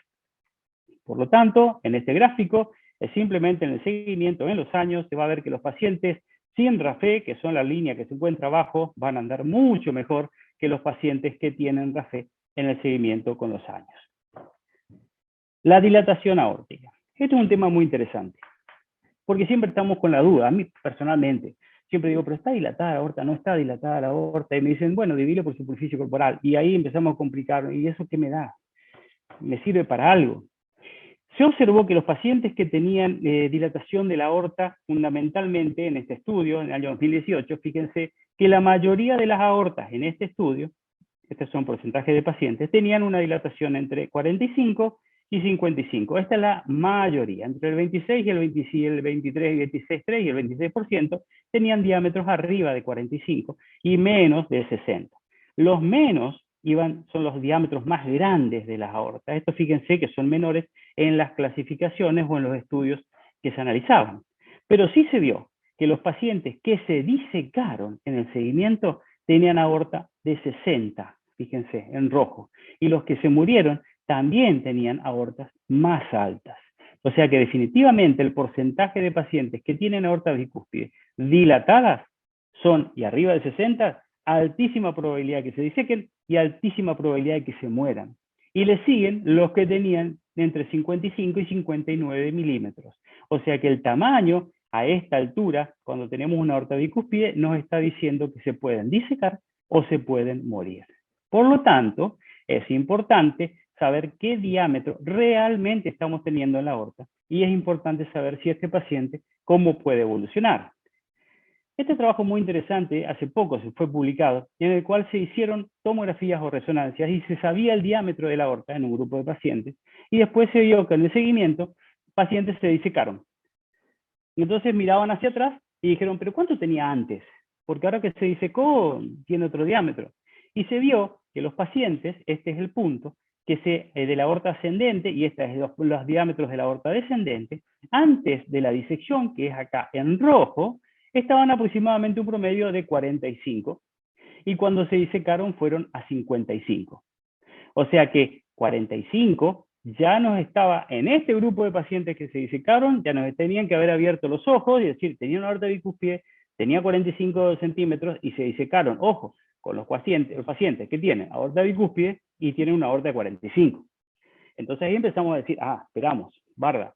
Por lo tanto, en este gráfico, es simplemente en el seguimiento en los años, se va a ver que los pacientes sin RAFE, que son la línea que se encuentra abajo, van a andar mucho mejor que los pacientes que tienen RAFE en el seguimiento con los años. La dilatación aórtica. Este es un tema muy interesante, porque siempre estamos con la duda, a mí personalmente, siempre digo, pero ¿está dilatada la aorta? ¿No está dilatada la aorta? Y me dicen, bueno, divide por superficie corporal. Y ahí empezamos a complicar. ¿Y eso qué me da? ¿Me sirve para algo? Se observó que los pacientes que tenían dilatación de la aorta, fundamentalmente en este estudio, en el año 2018, fíjense que la mayoría de las aortas en este estudio, estos son porcentajes de pacientes, tenían una dilatación entre 45 y 55. Esta es la mayoría, entre el 26 y el 23 y 26,3 y el 26% tenían diámetros arriba de 45 y menos de 60. Los menos son los diámetros más grandes de las aortas. Estos fíjense que son menores en las clasificaciones o en los estudios que se analizaban. Pero sí se vio que los pacientes que se disecaron en el seguimiento tenían aorta de 60, fíjense, en rojo. Y los que se murieron también tenían aortas más altas. O sea que definitivamente el porcentaje de pacientes que tienen aorta bicúspide dilatadas son, y arriba de 60, altísima probabilidad que se disequen y altísima probabilidad de que se mueran. Y le siguen los que tenían entre 55 y 59 milímetros. O sea que el tamaño a esta altura, cuando tenemos una aorta bicúspide, nos está diciendo que se pueden disecar o se pueden morir. Por lo tanto, es importante saber qué diámetro realmente estamos teniendo en la aorta y es importante saber si este paciente, cómo puede evolucionar. Este trabajo muy interesante, hace poco se fue publicado, en el cual se hicieron tomografías o resonancias y se sabía el diámetro de la aorta en un grupo de pacientes, y después se vio que en el seguimiento pacientes se disecaron. Entonces miraban hacia atrás y dijeron, ¿pero cuánto tenía antes? Porque ahora que se disecó tiene otro diámetro. Y se vio que los pacientes, este es el punto, que de la aorta ascendente, y estos son los diámetros de la aorta descendente, antes de la disección, que es acá en rojo, estaban aproximadamente un promedio de 45, y cuando se disecaron fueron a 55. O sea que 45 ya nos estaba, en este grupo de pacientes que se disecaron, ya nos tenían que haber abierto los ojos, y decir, tenía una aorta bicúspide, tenía 45 centímetros y se disecaron. Ojo, con los pacientes que tienen aorta bicúspide y tienen una aorta de 45. Entonces ahí empezamos a decir, esperamos, Varga,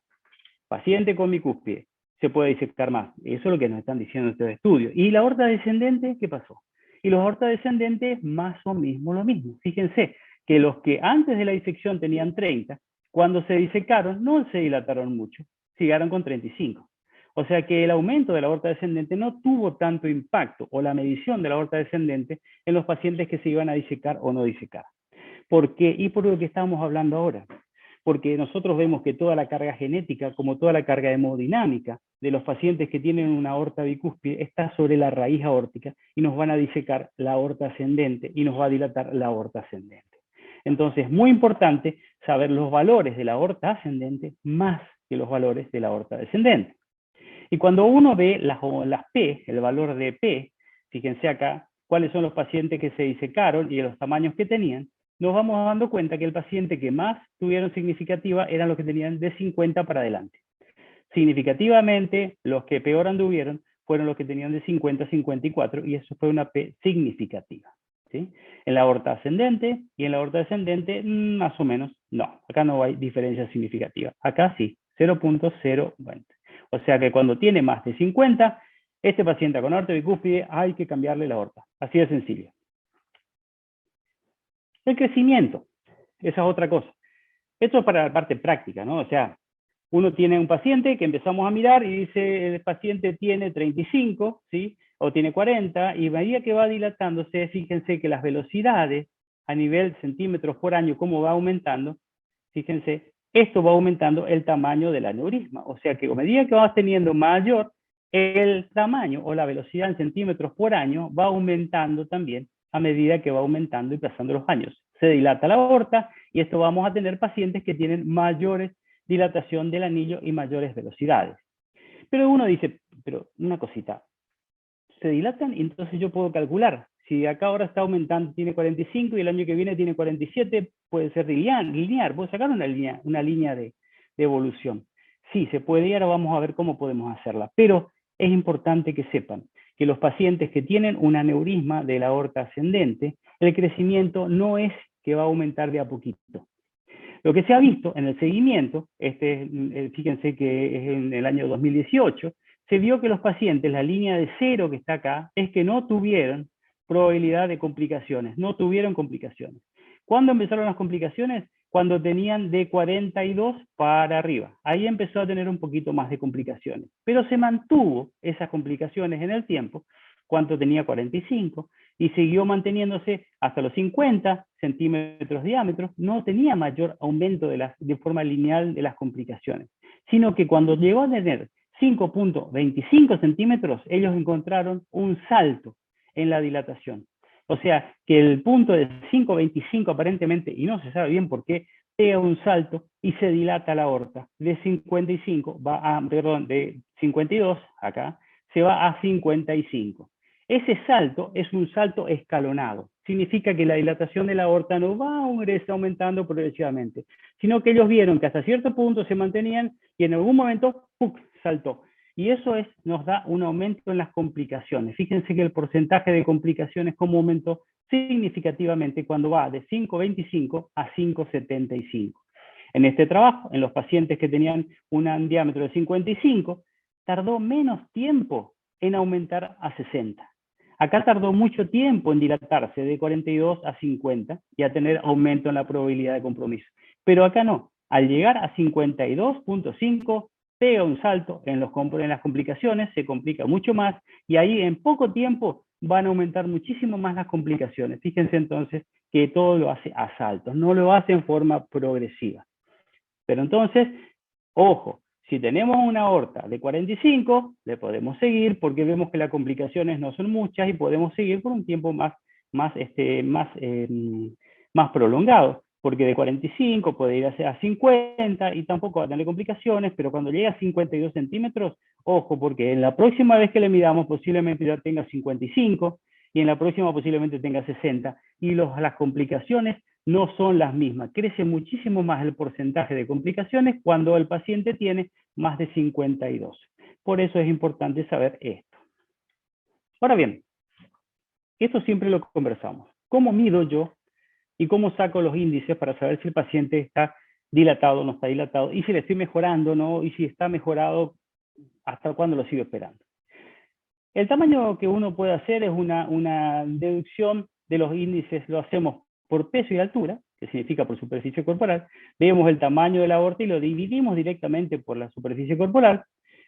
paciente con bicúspide, se puede disectar más. Eso es lo que nos están diciendo estos estudios. ¿Y la aorta descendente qué pasó? Y los aortas descendentes más o menos lo mismo. Fíjense que los que antes de la disección tenían 30, cuando se disecaron no se dilataron mucho, llegaron con 35. O sea que el aumento de la aorta descendente no tuvo tanto impacto, o la medición de la aorta descendente, en los pacientes que se iban a disecar o no disecar. ¿Por qué? Y por lo que estamos hablando ahora. Porque nosotros vemos que toda la carga genética, como toda la carga hemodinámica de los pacientes que tienen una aorta bicúspide, está sobre la raíz aórtica y nos van a disecar la aorta ascendente y nos va a dilatar la aorta ascendente. Entonces, es muy importante saber los valores de la aorta ascendente más que los valores de la aorta descendente. Y cuando uno ve las P, el valor de P, fíjense acá, cuáles son los pacientes que se disecaron y los tamaños que tenían, nos vamos dando cuenta que el paciente que más tuvieron significativa eran los que tenían de 50 para adelante. Significativamente, los que peor anduvieron fueron los que tenían de 50 a 54, y eso fue una P significativa. ¿Sí? En la aorta ascendente y en la aorta descendente, más o menos, no. Acá no hay diferencia significativa. Acá sí, 0.020. O sea que cuando tiene más de 50, este paciente con aorta bicúspide hay que cambiarle la aorta. Así de sencillo. El crecimiento, esa es otra cosa. Esto es para la parte práctica, ¿no? O sea, uno tiene un paciente que empezamos a mirar y dice, el paciente tiene 35, ¿sí? O tiene 40, y a medida que va dilatándose, fíjense que las velocidades a nivel centímetros por año, cómo va aumentando, fíjense, esto va aumentando el tamaño del aneurisma. O sea que a medida que vas teniendo mayor, el tamaño o la velocidad en centímetros por año va aumentando también a medida que va aumentando y pasando los años. Se dilata la aorta y esto vamos a tener pacientes que tienen mayores dilatación del anillo y mayores velocidades. Pero uno dice, pero una cosita, se dilatan y entonces yo puedo calcular. Si acá ahora está aumentando, tiene 45 y el año que viene tiene 47, puede ser lineal, puedo sacar una línea de evolución. Sí, se puede y ahora vamos a ver cómo podemos hacerla. Pero es importante que sepan que los pacientes que tienen un aneurisma de la aorta ascendente, el crecimiento no es que va a aumentar de a poquito. Lo que se ha visto en el seguimiento, fíjense que es en el año 2018, se vio que los pacientes, la línea de 0 que está acá, es que no tuvieron probabilidad de complicaciones, no tuvieron complicaciones. ¿Cuándo empezaron las complicaciones? Cuando tenían de 42 para arriba. Ahí empezó a tener un poquito más de complicaciones. Pero se mantuvo esas complicaciones en el tiempo, cuando tenía 45, y siguió manteniéndose hasta los 50 centímetros de diámetro. No tenía mayor aumento de forma lineal de las complicaciones, sino que cuando llegó a tener 5.25 centímetros, ellos encontraron un salto en la dilatación. O sea, que el punto de 5.25 aparentemente, y no se sabe bien por qué, pega un salto y se dilata la aorta. De 52 acá, se va a 55. Ese salto es un salto escalonado. Significa que la dilatación de la aorta no va a aumentando progresivamente, sino que ellos vieron que hasta cierto punto se mantenían y en algún momento ¡puc!, saltó. Y eso nos da un aumento en las complicaciones. Fíjense que el porcentaje de complicaciones como aumentó significativamente cuando va de 5.25 a 5.75. En este trabajo, en los pacientes que tenían un diámetro de 55, tardó menos tiempo en aumentar a 60. Acá tardó mucho tiempo en dilatarse de 42 a 50 y a tener aumento en la probabilidad de compromiso. Pero acá no. Al llegar a 52.5, pega un salto en las complicaciones, se complica mucho más, y ahí en poco tiempo van a aumentar muchísimo más las complicaciones. Fíjense entonces que todo lo hace a saltos, no lo hace en forma progresiva. Pero entonces, ojo, si tenemos una aorta de 45, le podemos seguir porque vemos que las complicaciones no son muchas y podemos seguir por un tiempo más prolongado, porque de 45 puede ir a 50 y tampoco va a tener complicaciones, pero cuando llega a 52 centímetros, ojo, porque en la próxima vez que le midamos posiblemente ya tenga 55 y en la próxima posiblemente tenga 60 y las complicaciones no son las mismas. Crece muchísimo más el porcentaje de complicaciones cuando el paciente tiene más de 52. Por eso es importante saber esto. Ahora bien, esto siempre lo conversamos. ¿Cómo mido yo y cómo saco los índices para saber si el paciente está dilatado o no está dilatado? Y si le estoy mejorando o no, y si está mejorado, hasta cuándo lo sigo esperando. El tamaño que uno puede hacer es una deducción de los índices, lo hacemos por peso y altura, que significa por superficie corporal. Vemos el tamaño de la aorta y lo dividimos directamente por la superficie corporal.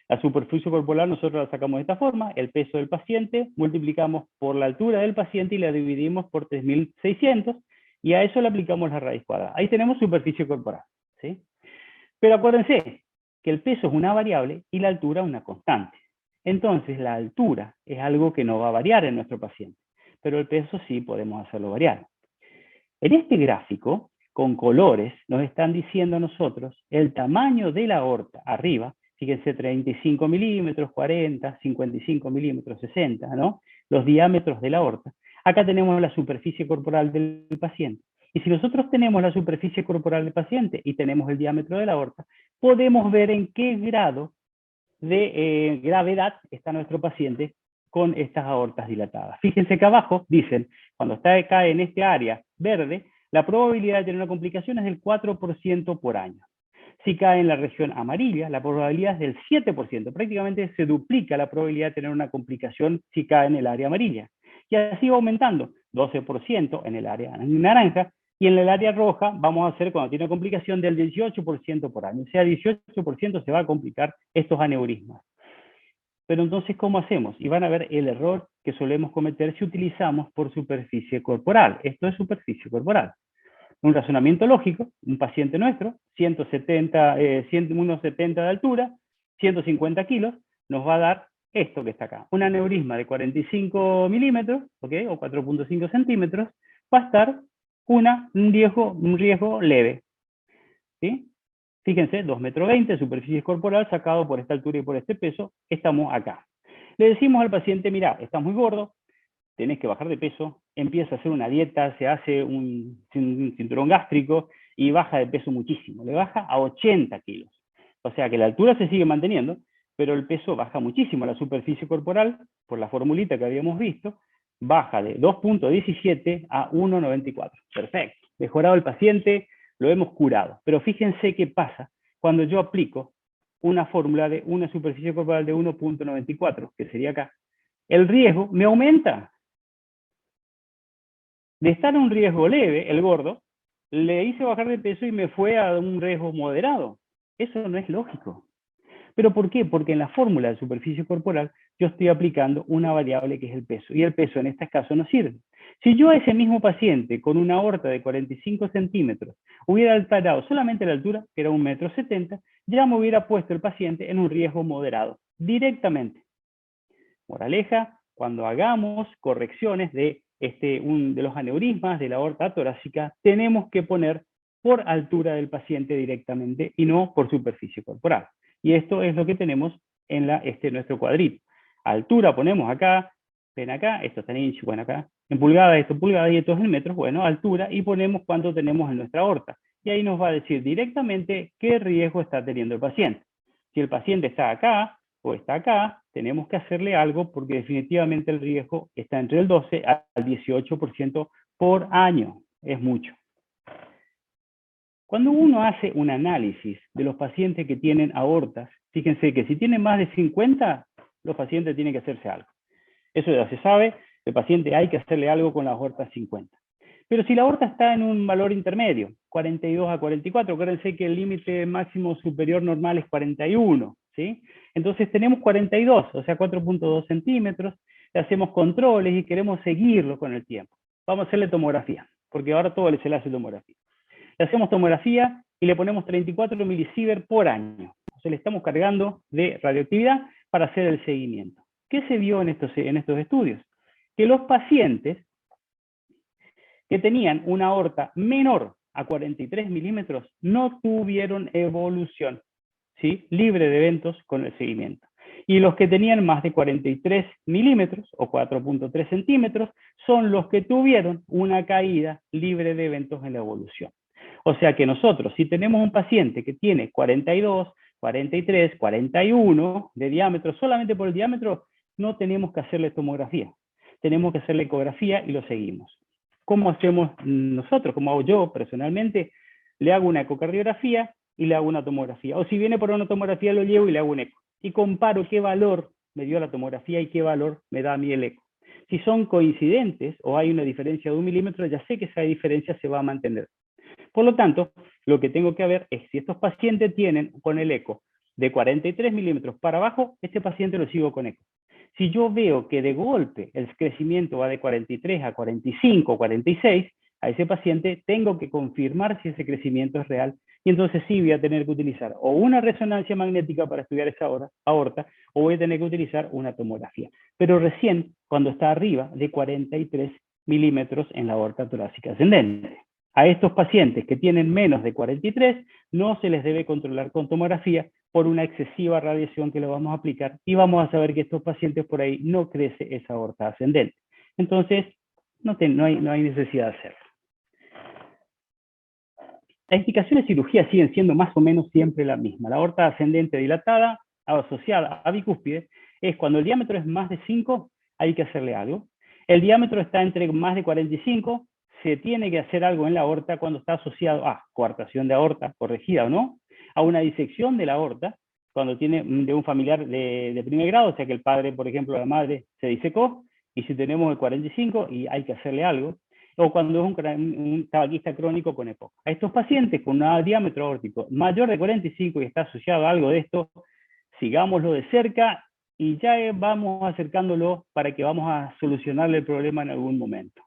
La superficie corporal nosotros la sacamos de esta forma, el peso del paciente, multiplicamos por la altura del paciente y la dividimos por 3.600, y a eso le aplicamos la raíz cuadrada. Ahí tenemos superficie corporal, ¿sí? Pero acuérdense que el peso es una variable y la altura una constante. Entonces la altura es algo que no va a variar en nuestro paciente, pero el peso sí podemos hacerlo variar. En este gráfico, con colores, nos están diciendo a nosotros el tamaño de la aorta arriba. Fíjense, 35 milímetros, 40, 55 milímetros, 60, ¿no? Los diámetros de la aorta. Acá tenemos la superficie corporal del paciente. Y si nosotros tenemos la superficie corporal del paciente y tenemos el diámetro de la aorta, podemos ver en qué grado de gravedad está nuestro paciente con estas aortas dilatadas. Fíjense que abajo dicen, cuando cae en este área verde, la probabilidad de tener una complicación es del 4% por año. Si cae en la región amarilla, la probabilidad es del 7%. Prácticamente se duplica la probabilidad de tener una complicación si cae en el área amarilla. Y así va aumentando, 12% en el área naranja, y en el área roja vamos a hacer, cuando tiene una complicación, del 18% por año. O sea, 18% se va a complicar estos aneurismas. Pero entonces, ¿cómo hacemos? Y van a ver el error que solemos cometer si utilizamos por superficie corporal. Esto es superficie corporal. Un razonamiento lógico, un paciente nuestro, 170 de altura, 150 kilos, nos va a dar esto que está acá. Un aneurisma de 45 milímetros, ¿okay? O 4.5 centímetros, va a estar un riesgo leve. ¿Sí? Fíjense, 2,20 metros, superficie corporal, sacado por esta altura y por este peso, estamos acá. Le decimos al paciente, mira, estás muy gordo, tenés que bajar de peso, empieza a hacer una dieta, se hace un cinturón gástrico y baja de peso muchísimo, le baja a 80 kilos. O sea que la altura se sigue manteniendo, pero el peso baja muchísimo. La superficie corporal, por la formulita que habíamos visto, baja de 2.17 a 1.94. Perfecto, mejorado el paciente, lo hemos curado. Pero fíjense qué pasa cuando yo aplico una fórmula de una superficie corporal de 1.94, que sería acá. El riesgo me aumenta. De estar en un riesgo leve, el gordo, le hice bajar de peso y me fue a un riesgo moderado. Eso no es lógico. ¿Pero por qué? Porque en la fórmula de superficie corporal yo estoy aplicando una variable que es el peso, y el peso en este caso no sirve. Si yo a ese mismo paciente con una aorta de 45 centímetros hubiera alterado solamente la altura, que era 1,70 m, ya me hubiera puesto el paciente en un riesgo moderado, directamente. Moraleja, cuando hagamos correcciones de los aneurismas de la aorta torácica, tenemos que poner por altura del paciente directamente y no por superficie corporal. Y esto es lo que tenemos en nuestro cuadrito. Altura ponemos acá, ven acá, esto está en inch, bueno acá, en pulgadas, esto en pulgadas y esto es en metros, bueno, altura, y ponemos cuánto tenemos en nuestra aorta. Y ahí nos va a decir directamente qué riesgo está teniendo el paciente. Si el paciente está acá o está acá, tenemos que hacerle algo porque definitivamente el riesgo está entre el 12 al 18% por año. Es mucho. Cuando uno hace un análisis de los pacientes que tienen aortas, fíjense que si tienen más de 50, los pacientes tienen que hacerse algo. Eso ya se sabe, el paciente hay que hacerle algo con la aorta 50. Pero si la aorta está en un valor intermedio, 42 a 44, acuérdense que el límite máximo superior normal es 41. ¿sí? Entonces tenemos 42, o sea, 4.2 centímetros, le hacemos controles y queremos seguirlo con el tiempo. Vamos a hacerle tomografía, porque ahora todo se le hace tomografía. Le hacemos tomografía y le ponemos 34 milisievert por año. O sea, le estamos cargando de radioactividad para hacer el seguimiento. ¿Qué se vio en estos estudios? Que los pacientes que tenían una aorta menor a 43 milímetros no tuvieron evolución, ¿sí? Libre de eventos con el seguimiento. Y los que tenían más de 43 milímetros o 4.3 centímetros son los que tuvieron una caída libre de eventos en la evolución. O sea que nosotros, si tenemos un paciente que tiene 42, 43, 41 de diámetro, solamente por el diámetro, no tenemos que hacerle tomografía. Tenemos que hacerle ecografía y lo seguimos. ¿Cómo hacemos nosotros? ¿Cómo hago yo personalmente? Le hago una ecocardiografía y le hago una tomografía. O si viene por una tomografía, lo llevo y le hago un eco. Y comparo qué valor me dio la tomografía y qué valor me da a mí el eco. Si son coincidentes o hay una diferencia de 1 milímetro, ya sé que esa diferencia se va a mantener. Por lo tanto, lo que tengo que ver es si estos pacientes tienen con el eco de 43 milímetros para abajo, este paciente lo sigo con eco. Si yo veo que de golpe el crecimiento va de 43 a 45, 46, a ese paciente tengo que confirmar si ese crecimiento es real y entonces sí voy a tener que utilizar o una resonancia magnética para estudiar esa aorta o voy a tener que utilizar una tomografía. Pero recién cuando está arriba de 43 milímetros en la aorta torácica ascendente. A estos pacientes que tienen menos de 43 no se les debe controlar con tomografía por una excesiva radiación que le vamos a aplicar y vamos a saber que estos pacientes por ahí no crece esa aorta ascendente. Entonces, no hay necesidad de hacerlo. Las indicaciones de cirugía siguen siendo más o menos siempre la misma. La aorta ascendente dilatada asociada a bicúspide es cuando el diámetro es más de 5, hay que hacerle algo. El diámetro está entre más de 45, se tiene que hacer algo en la aorta cuando está asociado a coartación de aorta, corregida o no, a una disección de la aorta, cuando tiene de un familiar de primer grado, o sea que el padre, por ejemplo, la madre se disecó, y si tenemos el 45 y hay que hacerle algo, o cuando es un tabaquista crónico con EPOC. A estos pacientes con un diámetro aórtico mayor de 45 y está asociado a algo de esto, sigámoslo de cerca y ya vamos acercándolo para que vamos a solucionarle el problema en algún momento.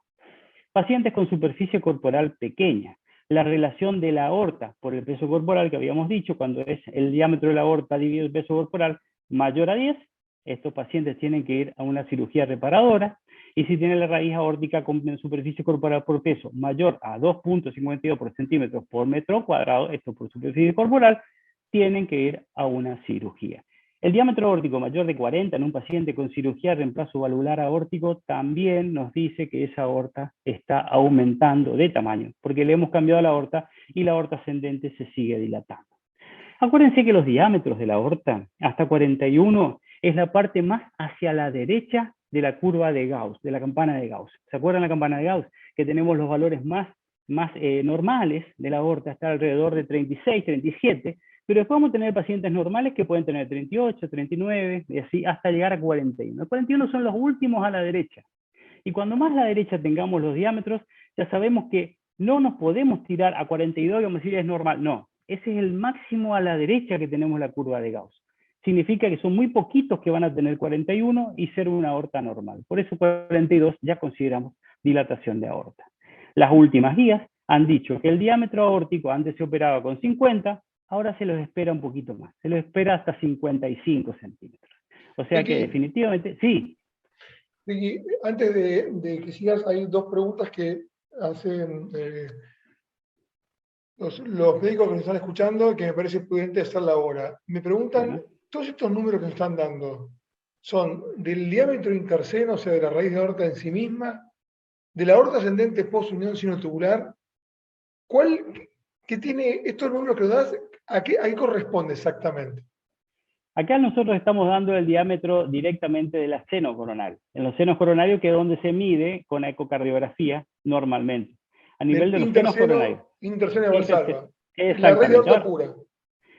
Pacientes con superficie corporal pequeña. La relación de la aorta por el peso corporal que habíamos dicho, cuando es el diámetro de la aorta dividido el peso corporal mayor a 10, estos pacientes tienen que ir a una cirugía reparadora, y si tienen la raíz aórtica con superficie corporal por peso mayor a 2.52 por centímetros por metro cuadrado, esto por superficie corporal, tienen que ir a una cirugía. El diámetro aórtico mayor de 40 en un paciente con cirugía de reemplazo valvular aórtico también nos dice que esa aorta está aumentando de tamaño, porque le hemos cambiado la aorta y la aorta ascendente se sigue dilatando. Acuérdense que los diámetros de la aorta hasta 41 es la parte más hacia la derecha de la curva de Gauss, de la campana de Gauss. ¿Se acuerdan la campana de Gauss? Que tenemos los valores más normales de la aorta, está alrededor de 36, 37, pero después vamos a tener pacientes normales que pueden tener 38, 39, y así hasta llegar a 41. Los 41 son los últimos a la derecha. Y cuando más a la derecha tengamos los diámetros, ya sabemos que no nos podemos tirar a 42 y vamos a decir es normal. No, ese es el máximo a la derecha que tenemos la curva de Gauss. Significa que son muy poquitos que van a tener 41 y ser una aorta normal. Por eso 42 ya consideramos dilatación de aorta. Las últimas guías han dicho que el diámetro aórtico antes se operaba con 50, ahora se los espera un poquito más. Se los espera hasta 55 centímetros. O sea que definitivamente, sí. Ricky, antes de que sigas, hay dos preguntas que hacen los médicos que nos están escuchando que me parece prudente hacerla ahora. Me preguntan, todos estos números que nos están dando, ¿son del diámetro interseno, o sea, de la raíz de aorta en sí misma, de la aorta ascendente post-unión sinotubular? ¿Qué tiene estos números que nos das? ¿A qué corresponde exactamente? Acá nosotros estamos dando el diámetro directamente de la seno coronal. En los senos coronarios, que es donde se mide con la ecocardiografía normalmente. A nivel de los senos coronarios. Interseno valsalva. La raíz de aorta pura.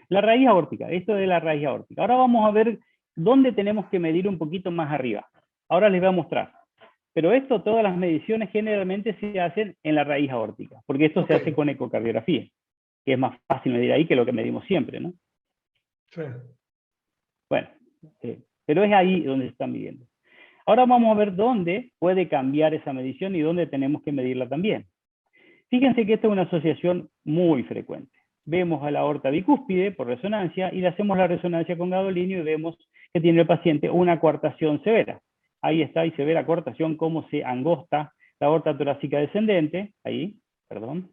La raíz aórtica, esto de la raíz aórtica. Ahora vamos a ver dónde tenemos que medir un poquito más arriba. Ahora les voy a mostrar. Pero esto, todas las mediciones generalmente se hacen en la raíz aórtica, porque esto se hace con ecocardiografía, que es más fácil medir ahí que lo que medimos siempre, ¿no? Sí. Bueno, pero es ahí donde se están midiendo. Ahora vamos a ver dónde puede cambiar esa medición y dónde tenemos que medirla también. Fíjense que esta es una asociación muy frecuente. Vemos a la aorta bicúspide por resonancia y le hacemos la resonancia con gadolinio y vemos que tiene el paciente una coartación severa. Ahí está, y se ve la coartación, cómo se angosta la aorta torácica descendente. Ahí, perdón.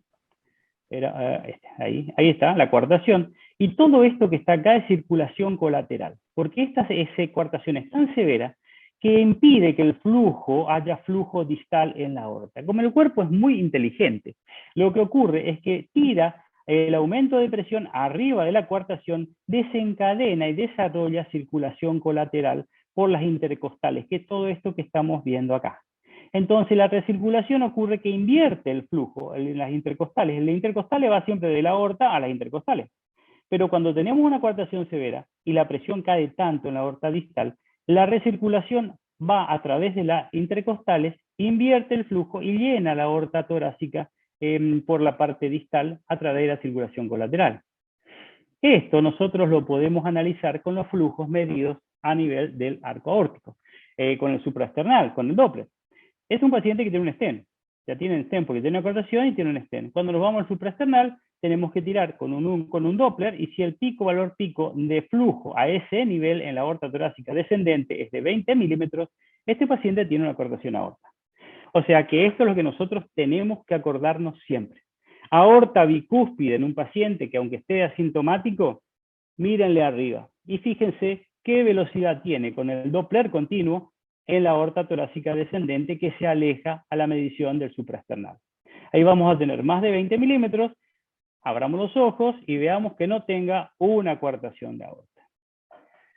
Ahí está, la coartación. Y todo esto que está acá es circulación colateral, porque esta coartación es tan severa que impide que haya flujo distal en la aorta. Como el cuerpo es muy inteligente, lo que ocurre es que tira el aumento de presión arriba de la coartación, desencadena y desarrolla circulación colateral por las intercostales, que es todo esto que estamos viendo acá. Entonces la recirculación ocurre que invierte el flujo en las intercostales. El intercostales va siempre de la aorta a las intercostales. Pero cuando tenemos una coartación severa y la presión cae tanto en la aorta distal, la recirculación va a través de las intercostales, invierte el flujo y llena la aorta torácica por la parte distal a través de la circulación colateral. Esto nosotros lo podemos analizar con los flujos medidos a nivel del arco aórtico, con el supraesternal, con el Doppler. Es un paciente que tiene un stent. Ya tiene un stent porque tiene una coartación y tiene un stent. Cuando nos vamos al supraesternal, tenemos que tirar con un Doppler, y si el valor pico de flujo a ese nivel en la aorta torácica descendente es de 20 milímetros, este paciente tiene una coartación aorta. O sea que esto es lo que nosotros tenemos que acordarnos siempre. Aorta bicúspide en un paciente que, aunque esté asintomático, mírenle arriba y fíjense qué velocidad tiene con el Doppler continuo en la aorta torácica descendente, que se aleja a la medición del supraesternal. Ahí vamos a tener más de 20 milímetros. Abramos los ojos y veamos que no tenga una coartación de aorta.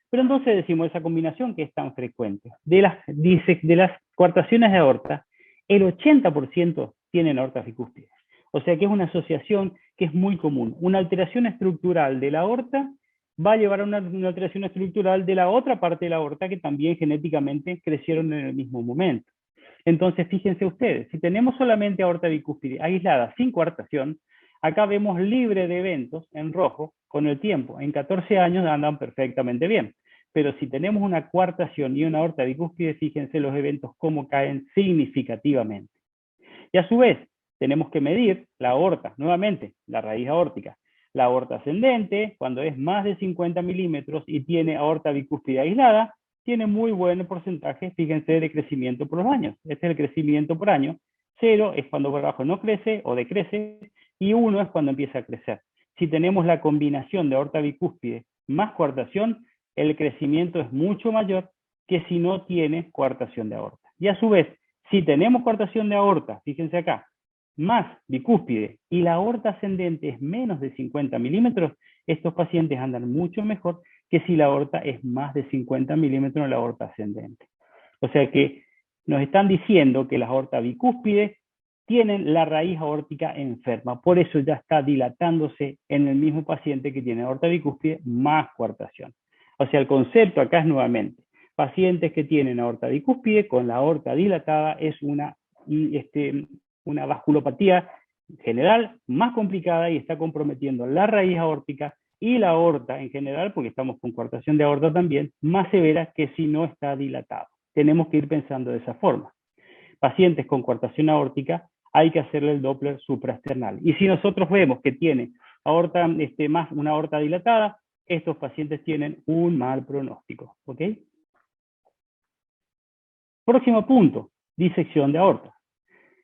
Pero entonces decimos esa combinación que es tan frecuente. De las coartaciones de aorta, el 80% tienen aorta bicúspide. O sea que es una asociación que es muy común. Una alteración estructural de la aorta va a llevar a una alteración estructural de la otra parte de la aorta, que también genéticamente crecieron en el mismo momento. Entonces, fíjense ustedes, si tenemos solamente aorta bicúspide aislada sin coartación, acá vemos libre de eventos en rojo con el tiempo. En 14 años andan perfectamente bien. Pero si tenemos una coartación y una aorta bicúspide, fíjense los eventos cómo caen significativamente. Y a su vez, tenemos que medir la aorta, nuevamente, la raíz aórtica. La aorta ascendente, cuando es más de 50 milímetros y tiene aorta bicúspide aislada, tiene muy buen porcentaje, fíjense, de crecimiento por los años. Este es el crecimiento por año. 0 es cuando por abajo no crece o decrece, y 1 es cuando empieza a crecer. Si tenemos la combinación de aorta bicúspide más coartación, el crecimiento es mucho mayor que si no tiene coartación de aorta. Y a su vez, si tenemos coartación de aorta, fíjense acá, más bicúspide y la aorta ascendente es menos de 50 milímetros, estos pacientes andan mucho mejor que si la aorta es más de 50 milímetros en la aorta ascendente. O sea que nos están diciendo que las aortas bicúspides tienen la raíz aórtica enferma, por eso ya está dilatándose en el mismo paciente que tiene aorta bicúspide más coartación. O sea, el concepto acá es nuevamente, pacientes que tienen aorta bicúspide con la aorta dilatada es una vasculopatía general más complicada y está comprometiendo la raíz aórtica y la aorta en general, porque estamos con coartación de aorta también, más severa que si no está dilatado. Tenemos que ir pensando de esa forma. Pacientes con coartación aórtica hay que hacerle el Doppler supraesternal. Y si nosotros vemos que tiene aorta, más una aorta dilatada, estos pacientes tienen un mal pronóstico. ¿Ok? Próximo punto, disección de aorta.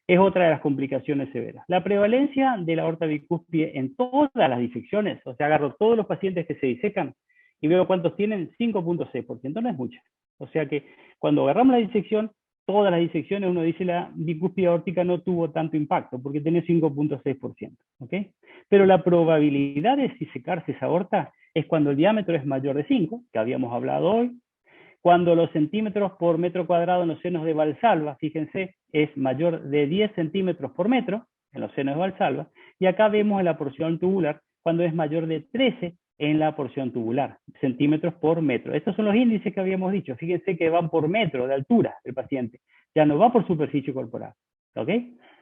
Es otra de las complicaciones severas. La prevalencia de la aorta bicúspide en todas las disecciones, o sea, agarro todos los pacientes que se disecan y veo cuántos tienen, 5.6%, no es mucho. O sea que cuando agarramos la disección, todas las disecciones, uno dice la bicúspide aórtica no tuvo tanto impacto, porque tiene 5.6%. ¿Ok? Pero la probabilidad de disecarse esa aorta es cuando el diámetro es mayor de 5, que habíamos hablado hoy, cuando los centímetros por metro cuadrado en los senos de Valsalva, fíjense, es mayor de 10 centímetros por metro en los senos de Valsalva, y acá vemos en la porción tubular cuando es mayor de 13 en la porción tubular, centímetros por metro. Estos son los índices que habíamos dicho, fíjense que van por metro de altura del paciente, ya no va por superficie corporal. ¿Ok?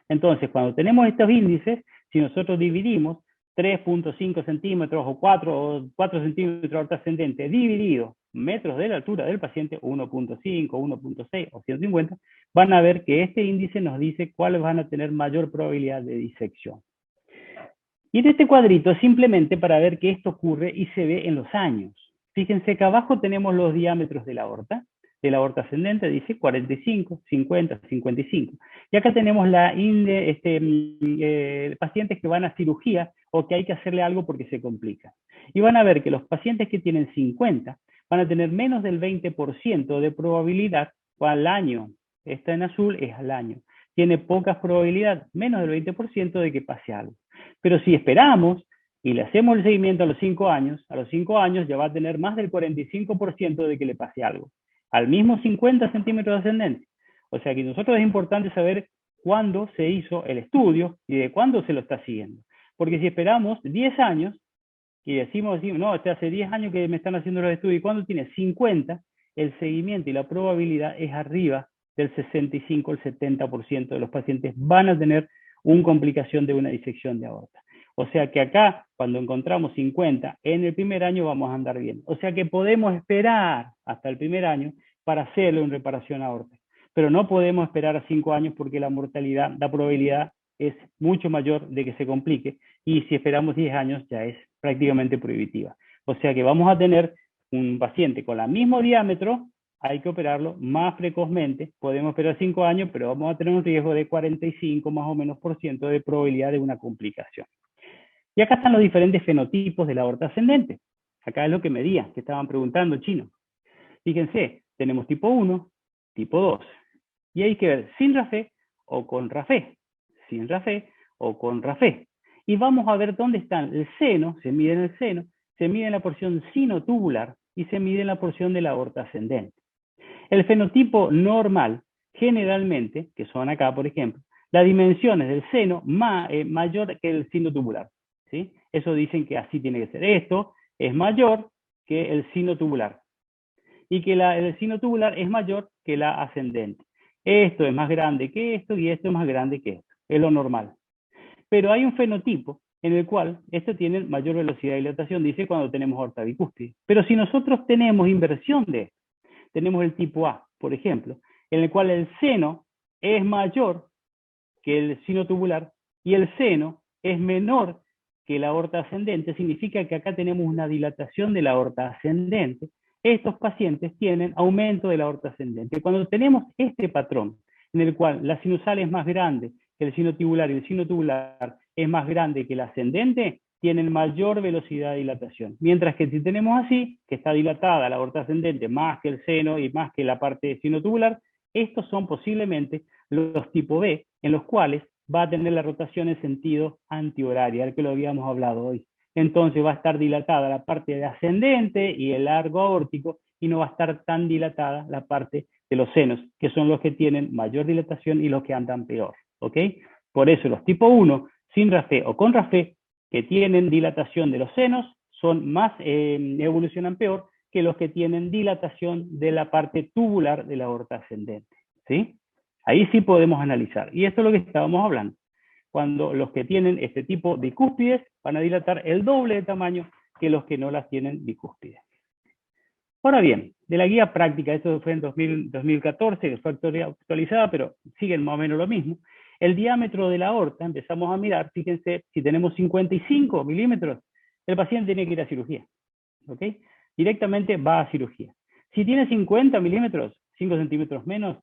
Entonces, cuando tenemos estos índices, si nosotros dividimos 3.5 centímetros o 4 centímetros de aorta ascendente dividido metros de la altura del paciente, 1.5, 1.6 o 150, van a ver que este índice nos dice cuáles van a tener mayor probabilidad de disección. Y en este cuadrito simplemente para ver que esto ocurre y se ve en los años. Fíjense que abajo tenemos los diámetros de la aorta ascendente, dice 45, 50, 55. Y acá tenemos pacientes que van a cirugía o que hay que hacerle algo porque se complica. Y van a ver que los pacientes que tienen 50 van a tener menos del 20% de probabilidad al año. Esta en azul es al año. Tiene pocas probabilidades, menos del 20% de que pase algo. Pero si esperamos y le hacemos el seguimiento a los 5 años ya va a tener más del 45% de que le pase algo. Al mismo 50 centímetros de ascendencia. O sea que nosotros es importante saber cuándo se hizo el estudio y de cuándo se lo está siguiendo. Porque si esperamos 10 años y decimos, no, hace 10 años que me están haciendo los estudios y cuando tiene 50, el seguimiento y la probabilidad es arriba del 65 al 70% de los pacientes van a tener una complicación de una disección de aorta. O sea que acá, cuando encontramos 50 en el primer año, vamos a andar bien. O sea que podemos esperar hasta el primer año para hacerle una reparación aórtica. Pero no podemos esperar a 5 años porque la mortalidad, la probabilidad es mucho mayor de que se complique. Y si esperamos 10 años, ya es prácticamente prohibitiva. O sea que vamos a tener un paciente con el mismo diámetro, hay que operarlo más precozmente. Podemos esperar 5 años, pero vamos a tener un riesgo de 45 más o menos % de probabilidad de una complicación. Y acá están los diferentes fenotipos de la aorta ascendente. Acá es lo que medía, que estaban preguntando chino. Fíjense, tenemos tipo 1, tipo 2. Y hay que ver sin RAFE o con RAFE. Sin RAFE o con RAFE. Y vamos a ver dónde están el seno, se mide en el seno, se mide en la porción sinotubular y se mide en la porción de la aorta ascendente. El fenotipo normal, generalmente, que son acá, por ejemplo, las dimensiones del seno mayor que el sinotubular. ¿Sí? Eso dicen que así tiene que ser. Esto es mayor que el sinotubular. Y que el sinotubular es mayor que la ascendente. Esto es más grande que esto y esto es más grande que esto. Es lo normal. Pero hay un fenotipo en el cual esto tiene mayor velocidad de dilatación, dice cuando tenemos aorta bicúspide. Pero si nosotros tenemos inversión de esto, tenemos el tipo A, por ejemplo, en el cual el seno es mayor que el sinotubular y el seno es menor que la aorta ascendente, significa que acá tenemos una dilatación de la aorta ascendente. Estos pacientes tienen aumento de la aorta ascendente. Cuando tenemos este patrón, en el cual la sinusal es más grande que el sinotubular y el sinotubular es más grande que el ascendente, tienen mayor velocidad de dilatación. Mientras que si tenemos así, que está dilatada la aorta ascendente más que el seno y más que la parte sinotubular, estos son posiblemente los tipo B, en los cuales va a tener la rotación en sentido antihoraria, al que lo habíamos hablado hoy. Entonces va a estar dilatada la parte de ascendente y el largo aórtico, y no va a estar tan dilatada la parte de los senos, que son los que tienen mayor dilatación y los que andan peor. ¿Ok? Por eso los tipo 1, sin RAFE o con RAFE, que tienen dilatación de los senos, evolucionan peor que los que tienen dilatación de la parte tubular de la aorta ascendente. ¿Sí? Ahí sí podemos analizar. Y esto es lo que estábamos hablando. Cuando los que tienen este tipo de bicúspides van a dilatar el doble de tamaño que los que no las tienen bicúspides. Ahora bien, de la guía práctica, esto fue en 2014, que fue actualizada, pero siguen más o menos lo mismo. El diámetro de la aorta, empezamos a mirar, fíjense, si tenemos 55 milímetros, el paciente tiene que ir a cirugía. ¿Ok? Directamente va a cirugía. Si tiene 50 milímetros, 5 centímetros menos,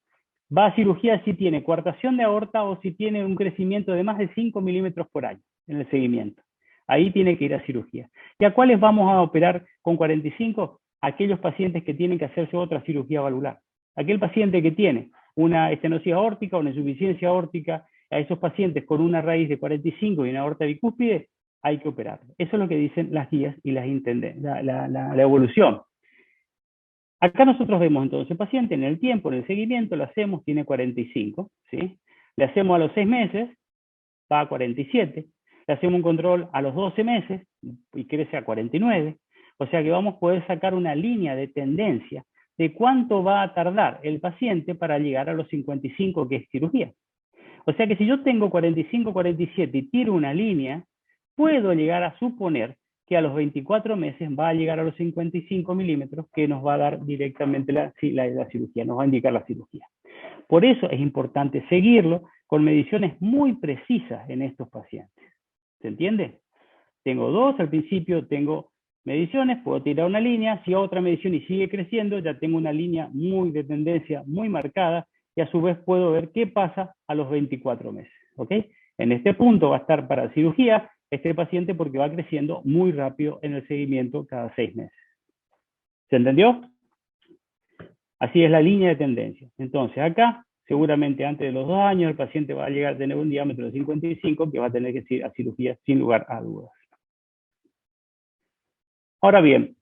va a cirugía si tiene coartación de aorta o si tiene un crecimiento de más de 5 milímetros por año en el seguimiento. Ahí tiene que ir a cirugía. ¿Y a cuáles vamos a operar con 45? Aquellos pacientes que tienen que hacerse otra cirugía valvular. Aquel paciente que tiene una estenosis aórtica, una insuficiencia aórtica, a esos pacientes con una raíz de 45 y una aorta bicúspide, hay que operarlo. Eso es lo que dicen las guías y la evolución. Acá nosotros vemos entonces el paciente en el tiempo, en el seguimiento, lo hacemos, tiene 45, ¿sí? Le hacemos a los 6 meses, va a 47, le hacemos un control a los 12 meses y crece a 49, o sea que vamos a poder sacar una línea de tendencia de cuánto va a tardar el paciente para llegar a los 55, que es cirugía. O sea que si yo tengo 45, 47 y tiro una línea, puedo llegar a suponer que a los 24 meses va a llegar a los 55 milímetros, que nos va a dar directamente la cirugía, nos va a indicar la cirugía. Por eso es importante seguirlo con mediciones muy precisas en estos pacientes. ¿Se entiende? Tengo 2 al principio, tengo mediciones, puedo tirar una línea, si hago otra medición y sigue creciendo, ya tengo una línea muy de tendencia muy marcada, y a su vez puedo ver qué pasa a los 24 meses. ¿Ok? En este punto va a estar para cirugía este paciente porque va creciendo muy rápido en el seguimiento cada 6 meses. ¿Se entendió? Así es la línea de tendencia. Entonces acá, seguramente antes de los 2 años, el paciente va a llegar a tener un diámetro de 55 que va a tener que ir a cirugía sin lugar a dudas. Ahora bien,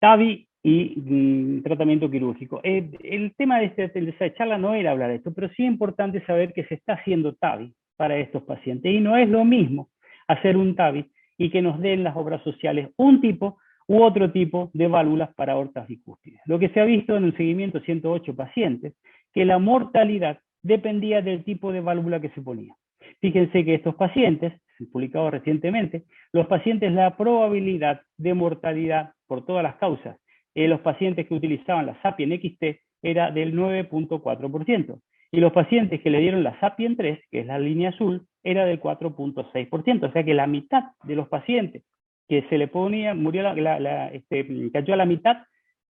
TAVI y tratamiento quirúrgico. El tema de esta charla no era hablar de esto, pero sí es importante saber que se está haciendo TAVI para estos pacientes. Y no es lo mismo hacer un TAVI y que nos den las obras sociales un tipo u otro tipo de válvulas para aortas bicúspides. Lo que se ha visto en el seguimiento de 108 pacientes, que la mortalidad dependía del tipo de válvula que se ponía. Fíjense que estos pacientes, publicado recientemente, los pacientes, la probabilidad de mortalidad por todas las causas, los pacientes que utilizaban la Sapien XT era del 9.4%, y los pacientes que le dieron la Sapien 3, que es la línea azul, era del 4.6%, o sea que la mitad de los pacientes que se le ponía, cayó a la mitad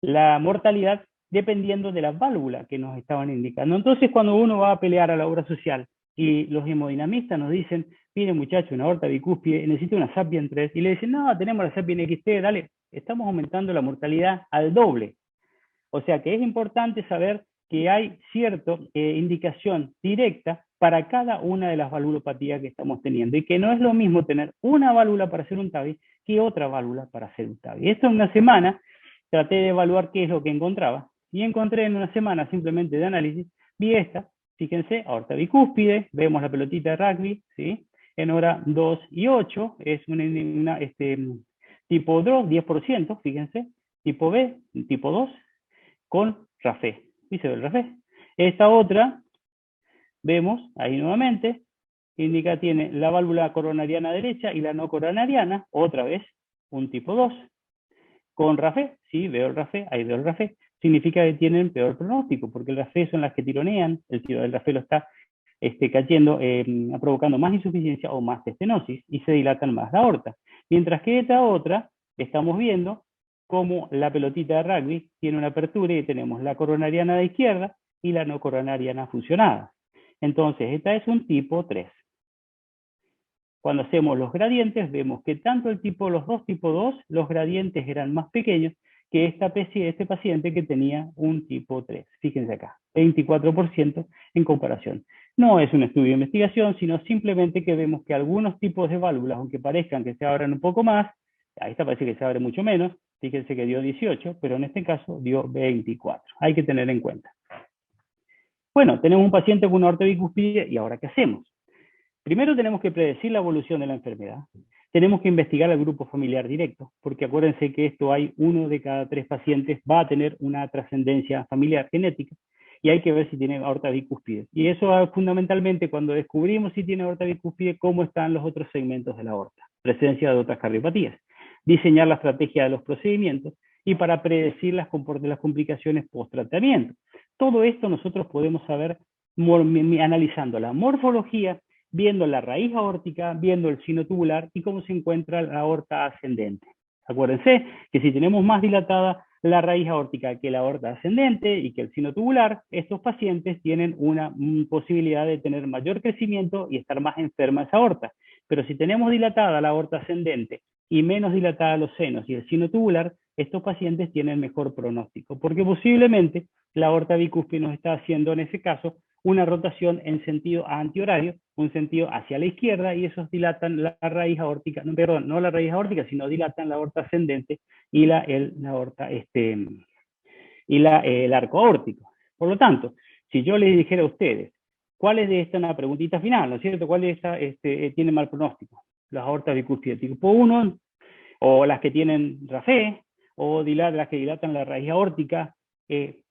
la mortalidad dependiendo de la válvula que nos estaban indicando. Entonces, cuando uno va a pelear a la obra social y los hemodinamistas nos dicen, mire muchacho, una aorta bicúspide, necesita una Sapien 3, y le dicen, no, tenemos la Sapien XT, dale, estamos aumentando la mortalidad al doble. O sea que es importante saber que hay cierta indicación directa para cada una de las valvulopatías que estamos teniendo, y que no es lo mismo tener una válvula para hacer un TAVI que otra válvula para hacer un TAVI. Esto en una semana traté de evaluar qué es lo que encontraba, y encontré en una semana simplemente de análisis, vi esta, fíjense, aorta bicúspide, vemos la pelotita de rugby, ¿sí? En hora 2 y 8, es tipo 2, 10%, fíjense, tipo B, tipo 2, con RAFE. ¿Y se ve el RAFE? Esta otra, vemos ahí nuevamente, indica, tiene la válvula coronariana derecha y la no coronariana, otra vez, un tipo 2. Con RAFE, sí, veo el RAFE, ahí veo el RAFE, significa que tienen peor pronóstico, porque el RAFE son las que tironean, el RAFE lo está cayendo, provocando más insuficiencia o más estenosis, y se dilatan más la aorta. Mientras que esta otra, estamos viendo como la pelotita de rugby tiene una apertura y tenemos la coronariana de izquierda y la no coronariana fusionada. Entonces, esta es un tipo 3. Cuando hacemos los gradientes, vemos que tanto los dos tipo 2, los gradientes eran más pequeños que este paciente que tenía un tipo 3. Fíjense acá, 24% en comparación. No es un estudio de investigación, sino simplemente que vemos que algunos tipos de válvulas, aunque parezcan que se abran un poco más, a esta parece que se abre mucho menos, fíjense que dio 18, pero en este caso dio 24. Hay que tener en cuenta. Bueno, tenemos un paciente con una aorta bicúspide, ¿y ahora qué hacemos? Primero tenemos que predecir la evolución de la enfermedad. Tenemos que investigar al grupo familiar directo, porque acuérdense que hay 1 de cada 3 pacientes va a tener una trascendencia familiar genética, y hay que ver si tiene aorta bicúspide. Y eso fundamentalmente cuando descubrimos si tiene aorta bicúspide, cómo están los otros segmentos de la aorta, presencia de otras cardiopatías, diseñar la estrategia de los procedimientos y para predecir las complicaciones post-tratamiento. Todo esto nosotros podemos saber analizando la morfología, viendo la raíz aórtica, viendo el sino tubular y cómo se encuentra la aorta ascendente. Acuérdense que si tenemos más dilatada la raíz aórtica que la aorta ascendente y que el sino tubular, estos pacientes tienen una posibilidad de tener mayor crecimiento y estar más enferma esa aorta. Pero si tenemos dilatada la aorta ascendente y menos dilatada los senos y el sino tubular, estos pacientes tienen mejor pronóstico, porque posiblemente la aorta bicúspide nos está haciendo en ese caso una rotación en sentido antihorario, un sentido hacia la izquierda, y esos dilatan la raíz aórtica, no la raíz aórtica, sino dilatan la aorta ascendente y el arco aórtico. Por lo tanto, si yo les dijera a ustedes, ¿cuáles de estas, una preguntita final, ¿no es cierto? ¿Cuáles de estas tienen mal pronóstico? Las aortas bicúspides tipo 1, o las que tienen RAFE, o las que dilatan la raíz aórtica,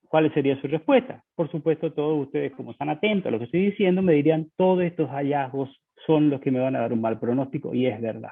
¿cuál sería su respuesta? Por supuesto, todos ustedes, como están atentos a lo que estoy diciendo, me dirían, todos estos hallazgos son los que me van a dar un mal pronóstico, y es verdad.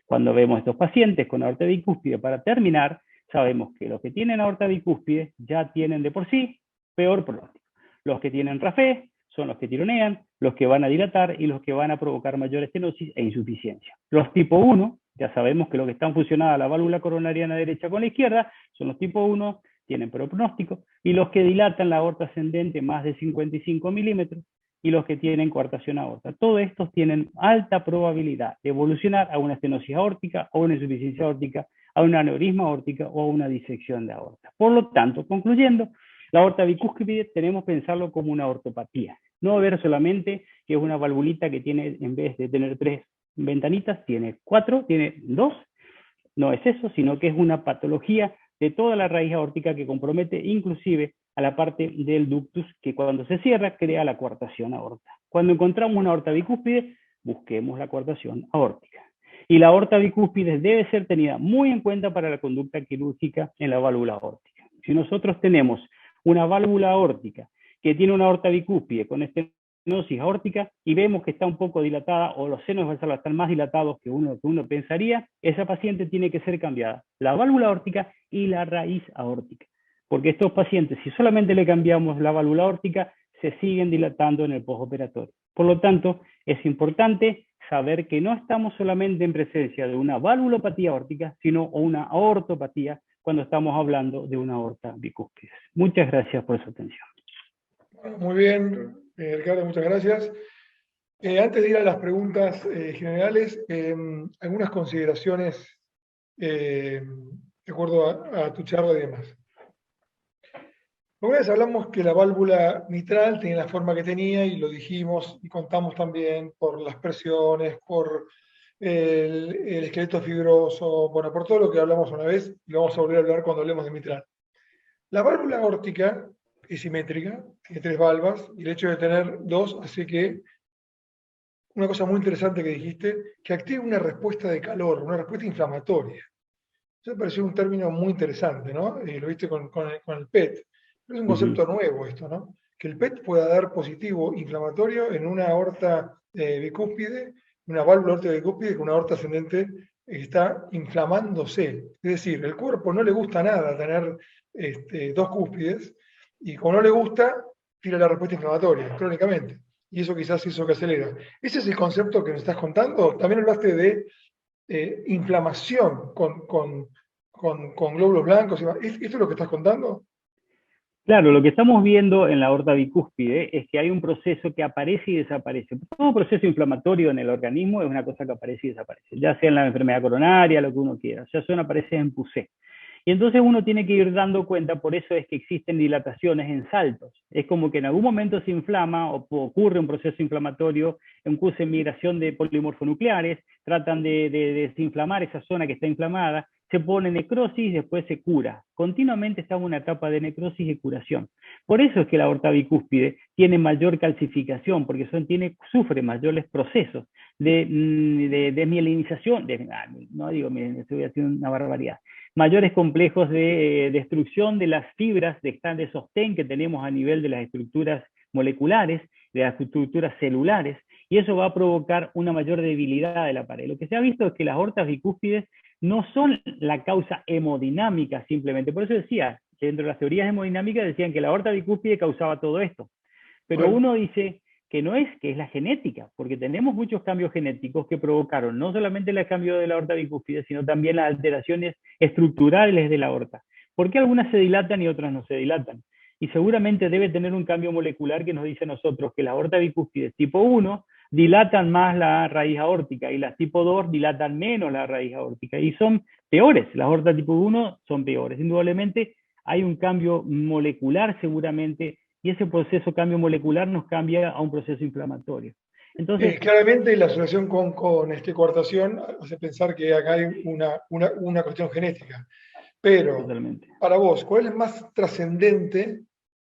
Cuando vemos estos pacientes con aorta bicúspide, para terminar, sabemos que los que tienen aorta bicúspide ya tienen de por sí peor pronóstico. Los que tienen RAFE son los que tironean, los que van a dilatar y los que van a provocar mayor estenosis e insuficiencia. Los tipo 1, ya sabemos que los que están fusionadas la válvula coronariana derecha con la izquierda, son los tipo 1, tienen peor pronóstico, y los que dilatan la aorta ascendente más de 55 milímetros, y los que tienen coartación aorta. Todos estos tienen alta probabilidad de evolucionar a una estenosis aórtica, a una insuficiencia aórtica, a un aneurisma aórtica o a una disección de aorta. Por lo tanto, concluyendo, la aorta bicúspide tenemos que pensarlo como una ortopatía. No ver solamente que es una valvulita que tiene, en vez de tener 3 ventanitas, tiene 4, tiene 2. No es eso, sino que es una patología de toda la raíz aórtica que compromete inclusive a la parte del ductus, que cuando se cierra crea la coartación aorta. Cuando encontramos una aorta bicúspide, busquemos la coartación aórtica. Y la aorta bicúspide debe ser tenida muy en cuenta para la conducta quirúrgica en la válvula aórtica. Si nosotros tenemos una válvula aórtica que tiene una aorta bicúspide con estenosis aórtica y vemos que está un poco dilatada o los senos basales están más dilatados que uno pensaría, esa paciente tiene que ser cambiada, la válvula aórtica y la raíz aórtica. Porque estos pacientes, si solamente le cambiamos la válvula aórtica, se siguen dilatando en el postoperatorio. Por lo tanto, es importante saber que no estamos solamente en presencia de una valvulopatía aórtica, sino una aortopatía cuando estamos hablando de una aorta bicúspide. Muchas gracias por su atención. Bueno, muy bien, Ricardo, muchas gracias. Antes de ir a las preguntas generales, algunas consideraciones de acuerdo a tu charla y demás. Una vez hablamos que la válvula mitral tenía la forma que tenía y lo dijimos y contamos también por las presiones, por el esqueleto fibroso, bueno, por todo lo que hablamos una vez y lo vamos a volver a hablar cuando hablemos de mitral. La válvula aórtica es simétrica, tiene 3 valvas y el hecho de tener 2 hace que, una cosa muy interesante que dijiste, que active una respuesta de calor, una respuesta inflamatoria. Eso me pareció un término muy interesante, ¿no? Lo viste con el PET. Es un concepto nuevo esto, ¿no? Que el PET pueda dar positivo inflamatorio en una aorta bicúspide, una válvula aórtica bicúspide con una aorta ascendente que está inflamándose. Es decir, el cuerpo no le gusta nada tener 2 cúspides y como no le gusta, tira la respuesta inflamatoria, crónicamente. Y eso quizás hizo que acelera. ¿Ese es el concepto que nos estás contando? También hablaste de inflamación con glóbulos blancos. ¿Esto es lo que estás contando? Claro, lo que estamos viendo en la aorta bicúspide es que hay un proceso que aparece y desaparece. Todo proceso inflamatorio en el organismo es una cosa que aparece y desaparece, ya sea en la enfermedad coronaria, lo que uno quiera, ya son aparece en PUSE. Y entonces uno tiene que ir dando cuenta, por eso es que existen dilataciones en saltos. Es como que en algún momento se inflama o ocurre un proceso inflamatorio, un curso de migración de polimorfonucleares, tratan de desinflamar esa zona que está inflamada, se pone necrosis y después se cura. Continuamente estamos en una etapa de necrosis y curación. Por eso es que la aorta bicúspide tiene mayor calcificación, porque sufre mayores procesos de desmielinización, no digo, miren, estoy haciendo una barbaridad, mayores complejos de destrucción de las fibras de sostén que tenemos a nivel de las estructuras moleculares, de las estructuras celulares, y eso va a provocar una mayor debilidad de la pared. Lo que se ha visto es que las aortas bicúspides no son la causa hemodinámica simplemente. Por eso decía, que dentro de las teorías hemodinámicas decían que la aorta bicúspide causaba todo esto. Pero uno dice que no es, que es la genética, porque tenemos muchos cambios genéticos que provocaron no solamente el cambio de la aorta bicúspide, sino también las alteraciones estructurales de la aorta. ¿Por qué algunas se dilatan y otras no se dilatan? Y seguramente debe tener un cambio molecular que nos dice a nosotros que la aorta bicúspide tipo 1 dilatan más la raíz aórtica y las tipo 2 dilatan menos la raíz aórtica y son peores. Las aortas tipo 1 son peores. Indudablemente hay un cambio molecular seguramente y ese proceso cambio molecular nos cambia a un proceso inflamatorio. Entonces, claramente la asociación con coartación hace pensar que acá hay una cuestión genética. Pero, totalmente. Para vos, ¿cuál es más trascendente,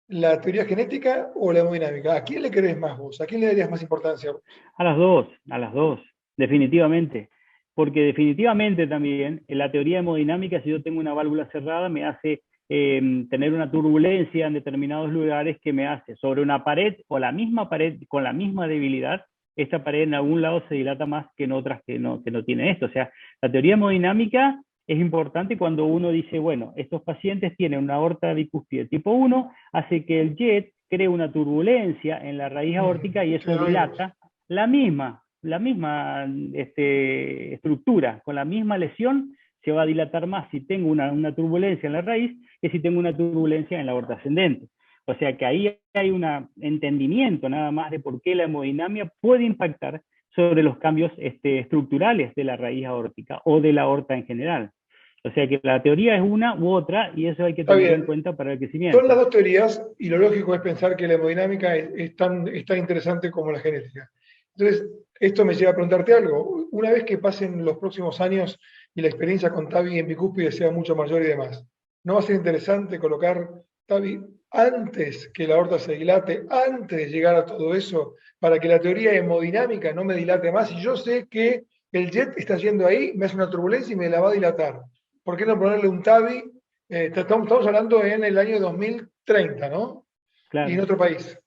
la teoría genética o la hemodinámica? ¿A quién le querés más vos? ¿A quién le darías más importancia? A las dos, definitivamente. Porque definitivamente también en la teoría hemodinámica, si yo tengo una válvula cerrada, me hace tener una turbulencia en determinados lugares que me hace sobre una pared o la misma pared con la misma debilidad, esta pared en algún lado se dilata más que en otras que no tienen esto. O sea, la teoría hemodinámica es importante cuando uno dice, bueno, estos pacientes tienen una aorta bicúspide tipo 1, hace que el jet cree una turbulencia en la raíz aórtica y eso dilata la misma estructura, con la misma lesión, se va a dilatar más si tengo una turbulencia en la raíz que si tengo una turbulencia en la aorta ascendente. O sea que ahí hay un entendimiento nada más de por qué la hemodinamia puede impactar sobre los cambios estructurales de la raíz aórtica o de la aorta en general. O sea que la teoría es una u otra y eso hay que tenerlo en cuenta para el crecimiento. Son las dos teorías y lo lógico es pensar que la hemodinámica es tan interesante como la genética. Entonces, esto me lleva a preguntarte algo. Una vez que pasen los próximos años y la experiencia con TAVI en bicúspide sea mucho mayor y demás, ¿no va a ser interesante colocar TAVI antes que la aorta se dilate, antes de llegar a todo eso, para que la teoría hemodinámica no me dilate más? Y yo sé que el jet está yendo ahí, me hace una turbulencia y me la va a dilatar. ¿Por qué no ponerle un TAVI? Estamos hablando en el año 2030, ¿no? Claro. Y en otro país.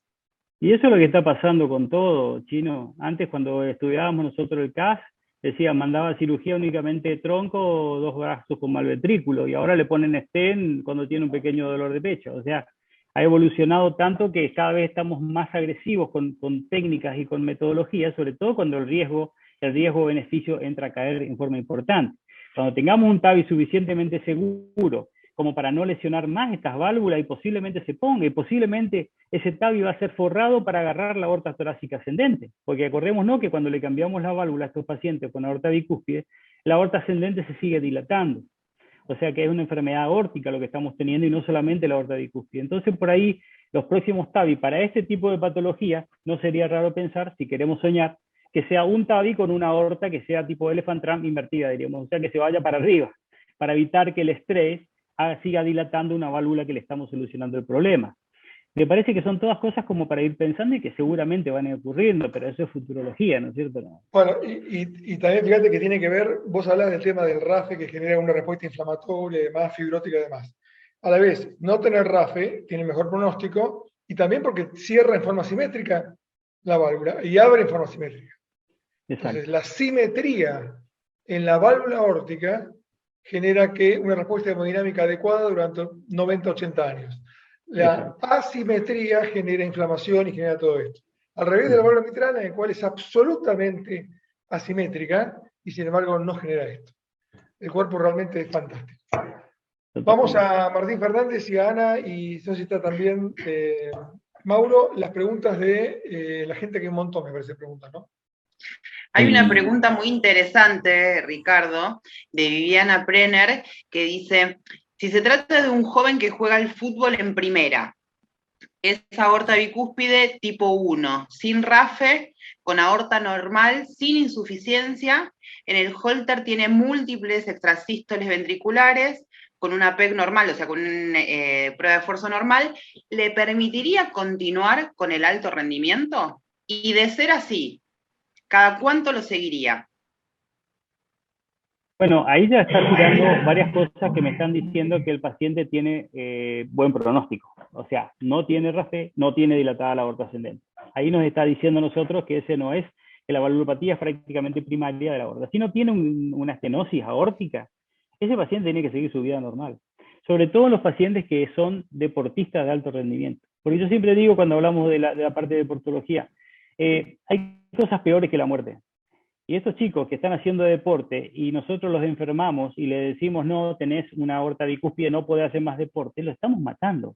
Y eso es lo que está pasando con todo, Chino. Antes, cuando estudiábamos nosotros el CAS, decía, mandaba cirugía únicamente de tronco o 2 brazos con malventrículo, y ahora le ponen stent cuando tiene un pequeño dolor de pecho. O sea, ha evolucionado tanto que cada vez estamos más agresivos con técnicas y con metodologías, sobre todo cuando el riesgo-beneficio entra a caer en forma importante. Cuando tengamos un TAVI suficientemente seguro como para no lesionar más estas válvulas y posiblemente se ponga, y posiblemente ese TAVI va a ser forrado para agarrar la aorta torácica ascendente, porque acordémonos que cuando le cambiamos la válvula a estos pacientes con aorta bicúspide, la aorta ascendente se sigue dilatando. O sea que es una enfermedad aórtica lo que estamos teniendo y no solamente la aorta bicúspide. Entonces por ahí los próximos TAVI para este tipo de patología no sería raro pensar, si queremos soñar, que sea un TAVI con una aorta que sea tipo elephant trunk invertida, diríamos, o sea que se vaya para arriba, para evitar que el estrés siga dilatando una válvula que le estamos solucionando el problema. Me parece que son todas cosas como para ir pensando y que seguramente van a ir ocurriendo, pero eso es futurología, ¿no es cierto? Bueno, y también fíjate que tiene que ver, vos hablas del tema del RAFE que genera una respuesta inflamatoria y demás, fibrótica y demás. A la vez, no tener RAFE tiene mejor pronóstico y también porque cierra en forma simétrica la válvula y abre en forma simétrica. Entonces, la simetría en la válvula aórtica genera que una respuesta hemodinámica adecuada durante 90-80 años. La asimetría genera inflamación y genera todo esto. Al revés de la válvula mitral, en el cual es absolutamente asimétrica y sin embargo no genera esto. El cuerpo realmente es fantástico. Vamos a Martín Fernández y a Ana, y no sé si está también Mauro, las preguntas de la gente que un montón me parece preguntas, ¿no? Hay una pregunta muy interesante, Ricardo, de Viviana Brenner, que dice, si se trata de un joven que juega al fútbol en primera, es aorta bicúspide tipo 1, sin RAFE, con aorta normal, sin insuficiencia, en el Holter tiene múltiples extrasístoles ventriculares, con una PEC normal, o sea, con una prueba de esfuerzo normal, ¿le permitiría continuar con el alto rendimiento? Y de ser así, ¿cada cuánto lo seguiría? Bueno, ahí ya está tirando varias cosas que me están diciendo que el paciente tiene buen pronóstico. O sea, no tiene RAFE, no tiene dilatada la aorta ascendente. Ahí nos está diciendo nosotros que ese no es, que la valvulopatía es prácticamente primaria de la aorta. Si no tiene una estenosis aórtica, ese paciente tiene que seguir su vida normal. Sobre todo en los pacientes que son deportistas de alto rendimiento. Porque yo siempre digo cuando hablamos de la parte de deportología, hay cosas peores que la muerte. Y estos chicos que están haciendo deporte y nosotros los enfermamos y le decimos, no, tenés una aorta bicúspide, no podés hacer más deporte, lo estamos matando.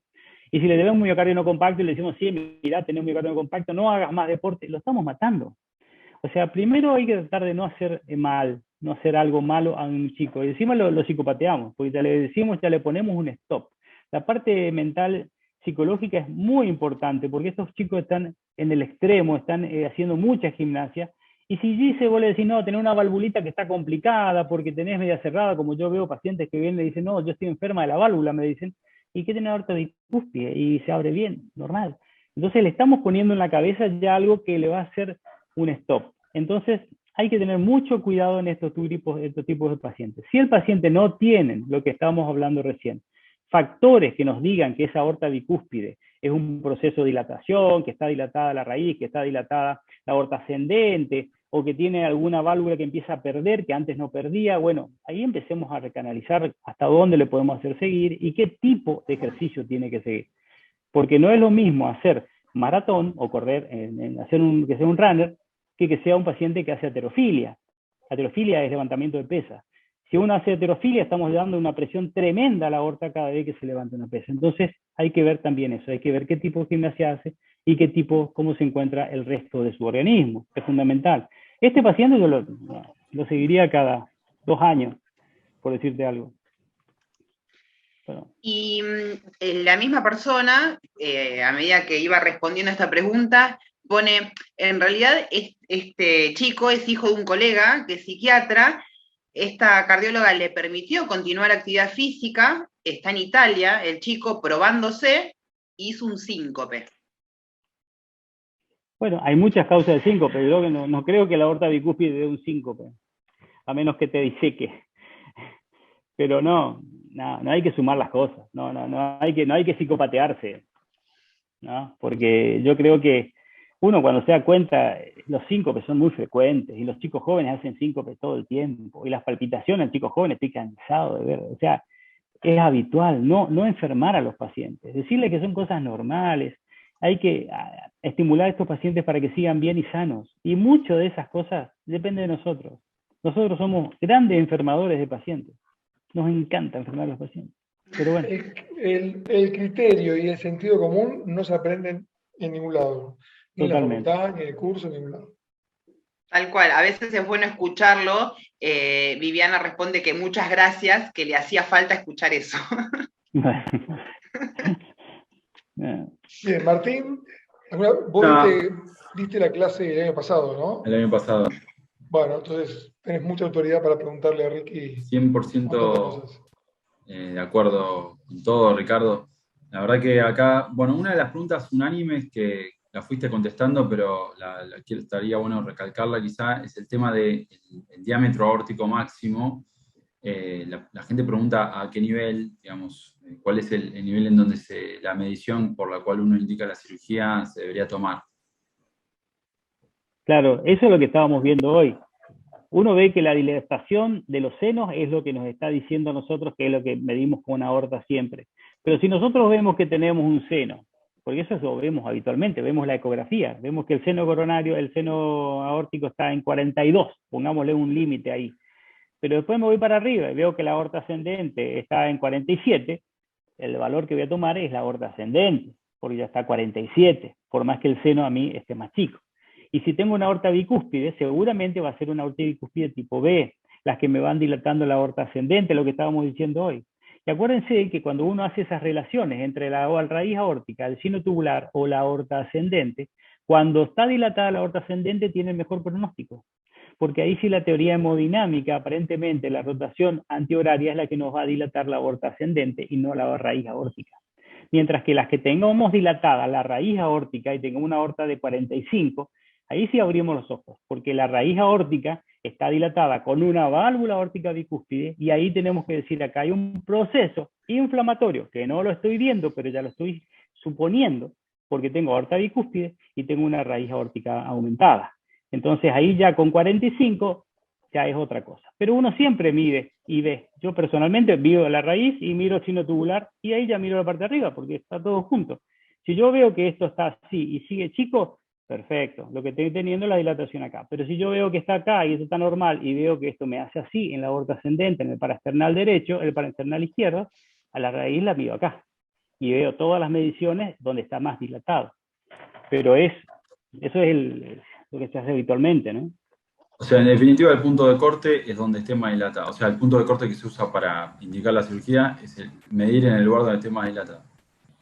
Y si le debemos un miocardio no compacto y le decimos, sí, mirá, tenés un miocardio no compacto, no hagas más deporte, lo estamos matando. O sea, primero hay que tratar de no hacer mal, no hacer algo malo a un chico. Y encima lo psicopateamos, porque ya le decimos, ya le ponemos un stop. La parte mental psicológica es muy importante, porque estos chicos están en el extremo, están haciendo mucha gimnasia. Y si dice, vos le decís, no, tenés una valvulita que está complicada porque tenés media cerrada, como yo veo pacientes que vienen y dicen, no, yo estoy enferma de la válvula, me dicen, ¿y qué tiene aorta bicúspide? Y se abre bien, normal. Entonces le estamos poniendo en la cabeza ya algo que le va a hacer un stop. Entonces hay que tener mucho cuidado en estos tipos de pacientes. Si el paciente no tiene lo que estábamos hablando recién, factores que nos digan que esa aorta bicúspide es un proceso de dilatación, que está dilatada la raíz, que está dilatada la aorta ascendente, o que tiene alguna válvula que empieza a perder, que antes no perdía. Bueno, ahí empecemos a recanalizar hasta dónde le podemos hacer seguir y qué tipo de ejercicio tiene que seguir. Porque no es lo mismo hacer maratón o correr, que sea un runner, que sea un paciente que hace halterofilia. Halterofilia es levantamiento de pesas. Si uno hace halterofilia, estamos dando una presión tremenda a la aorta cada vez que se levanta una pesa. Entonces, hay que ver también eso, hay que ver qué tipo de gimnasia hace y cómo se encuentra el resto de su organismo, es fundamental. Este paciente yo lo seguiría cada 2 años, por decirte algo. Bueno. Y la misma persona, a medida que iba respondiendo a esta pregunta, pone, en realidad este chico es hijo de un colega que es psiquiatra. Esta cardióloga le permitió continuar actividad física, está en Italia, el chico probándose, hizo un síncope. Bueno, hay muchas causas de síncope, yo no creo que la aorta bicúspide dé un síncope, a menos que te diseque. Pero no hay que sumar las cosas, no hay que psicopatearse, ¿no? Porque yo creo que uno cuando se da cuenta, los síncopes son muy frecuentes, y los chicos jóvenes hacen síncopes todo el tiempo, y las palpitaciones en chicos jóvenes, estoy cansado de ver, o sea, es habitual, no enfermar a los pacientes, decirles que son cosas normales, hay que estimular a estos pacientes para que sigan bien y sanos, y mucho de esas cosas depende de nosotros. Nosotros somos grandes enfermadores de pacientes, nos encanta enfermar a los pacientes, pero bueno. El criterio y el sentido común no se aprenden en ningún lado. Ni en la facultad, ni en el curso, ni en ningún lado. Tal cual, a veces es bueno escucharlo. Viviana responde que muchas gracias, que le hacía falta escuchar eso. Bien, Martín, vos diste la clase el año pasado, ¿no? El año pasado. Bueno, entonces tenés mucha autoridad para preguntarle a Ricky. 100% de acuerdo con todo, Ricardo. La verdad que acá, bueno, una de las preguntas unánimes que la fuiste contestando, pero estaría bueno recalcarla quizá, es el tema del diámetro aórtico máximo. La gente pregunta a qué nivel, digamos, cuál es el nivel en donde la medición por la cual uno indica la cirugía se debería tomar. Claro, eso es lo que estábamos viendo hoy. Uno ve que la dilatación de los senos es lo que nos está diciendo a nosotros que es lo que medimos con una aorta siempre. Pero si nosotros vemos que tenemos un seno, porque eso lo vemos habitualmente, vemos la ecografía, vemos que el seno coronario, el seno aórtico está en 42, pongámosle un límite ahí. Pero después me voy para arriba y veo que la aorta ascendente está en 47, el valor que voy a tomar es la aorta ascendente, porque ya está 47, por más que el seno a mí esté más chico. Y si tengo una aorta bicúspide, seguramente va a ser una aorta bicúspide tipo B, las que me van dilatando la aorta ascendente, lo que estábamos diciendo hoy. Y acuérdense que cuando uno hace esas relaciones entre la raíz aórtica, el seno tubular o la aorta ascendente, cuando está dilatada la aorta ascendente tiene el mejor pronóstico. Porque ahí sí la teoría hemodinámica, aparentemente la rotación antihoraria es la que nos va a dilatar la aorta ascendente y no la raíz aórtica. Mientras que las que tengamos dilatada la raíz aórtica y tengamos una aorta de 45, ahí sí abrimos los ojos, porque la raíz aórtica está dilatada con una válvula aórtica bicúspide y ahí tenemos que decir, acá hay un proceso inflamatorio, que no lo estoy viendo, pero ya lo estoy suponiendo, porque tengo aorta bicúspide y tengo una raíz aórtica aumentada. Entonces ahí ya con 45 ya es otra cosa. Pero uno siempre mide y ve. Yo personalmente miro la raíz y miro el seno tubular y ahí ya miro la parte de arriba, porque está todo junto. Si yo veo que esto está así y sigue chico, perfecto, lo que estoy teniendo es la dilatación acá. Pero si yo veo que está acá y esto está normal y veo que esto me hace así en la aorta ascendente, en el paraesternal derecho, el paraesternal izquierdo, a la raíz la mido acá. Y veo todas las mediciones donde está más dilatado. Pero eso es lo que se hace habitualmente, ¿no? O sea, en definitiva, el punto de corte es donde esté más dilatado. O sea, el punto de corte que se usa para indicar la cirugía es medir en el lugar donde esté más dilatado.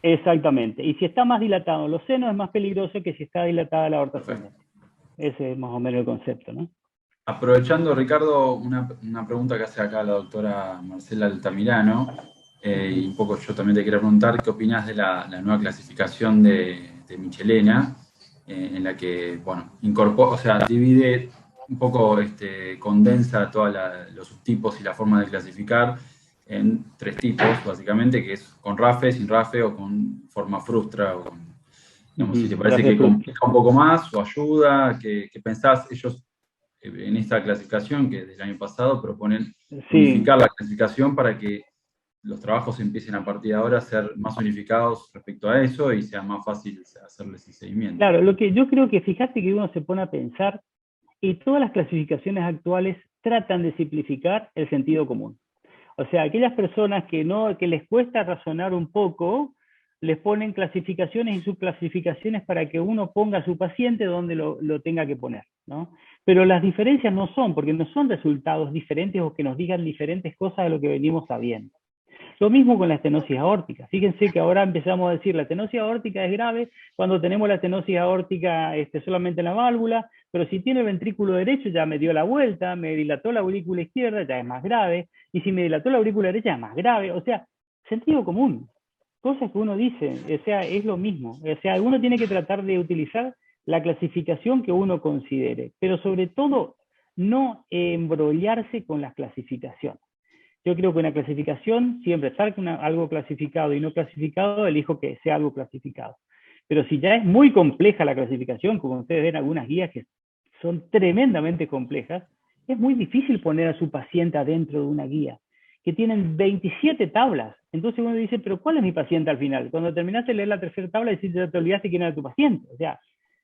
Exactamente. Y si está más dilatado los senos, es más peligroso que si está dilatada la aorta ascendente. Ese es más o menos el concepto, ¿no? Aprovechando, Ricardo, una pregunta que hace acá la doctora Marcela Altamirano, y un poco yo también te quería preguntar, ¿qué opinás de la nueva clasificación de Michelena, en la que, bueno, incorpora, o sea, divide un poco, condensa todos los subtipos y la forma de clasificar, en 3 tipos, básicamente, que es con RAFE, sin RAFE o con forma frustra. O con, digamos, si te parece que complica un poco más o ayuda, que pensás ellos en esta clasificación que del año pasado proponen unificar la clasificación para que los trabajos empiecen a partir de ahora a ser más unificados respecto a eso y sea más fácil hacerles el seguimiento. Claro, lo que yo creo que fíjate que uno se pone a pensar y todas las clasificaciones actuales tratan de simplificar el sentido común. O sea, aquellas personas que les cuesta razonar un poco, les ponen clasificaciones y subclasificaciones para que uno ponga a su paciente donde lo tenga que poner, ¿no? Pero las diferencias no son, porque no son resultados diferentes o que nos digan diferentes cosas de lo que venimos sabiendo. Lo mismo con la estenosis aórtica. Fíjense que ahora empezamos a decir la estenosis aórtica es grave cuando tenemos la estenosis aórtica solamente en la válvula, pero si tiene el ventrículo derecho ya me dio la vuelta, me dilató la aurícula izquierda, ya es más grave, y si me dilató la aurícula derecha es más grave. O sea, sentido común, cosas que uno dice, o sea, es lo mismo. O sea, uno tiene que tratar de utilizar la clasificación que uno considere, pero sobre todo no embrollarse con las clasificaciones. Yo creo que una clasificación, siempre estar con algo clasificado y no clasificado, elijo que sea algo clasificado. Pero si ya es muy compleja la clasificación, como ustedes ven algunas guías que son tremendamente complejas, es muy difícil poner a su paciente adentro de una guía, que tienen 27 tablas. Entonces uno dice, pero ¿cuál es mi paciente al final? Cuando terminaste de leer la tercera tabla, decís, ya te olvidaste quién era tu paciente. O sea,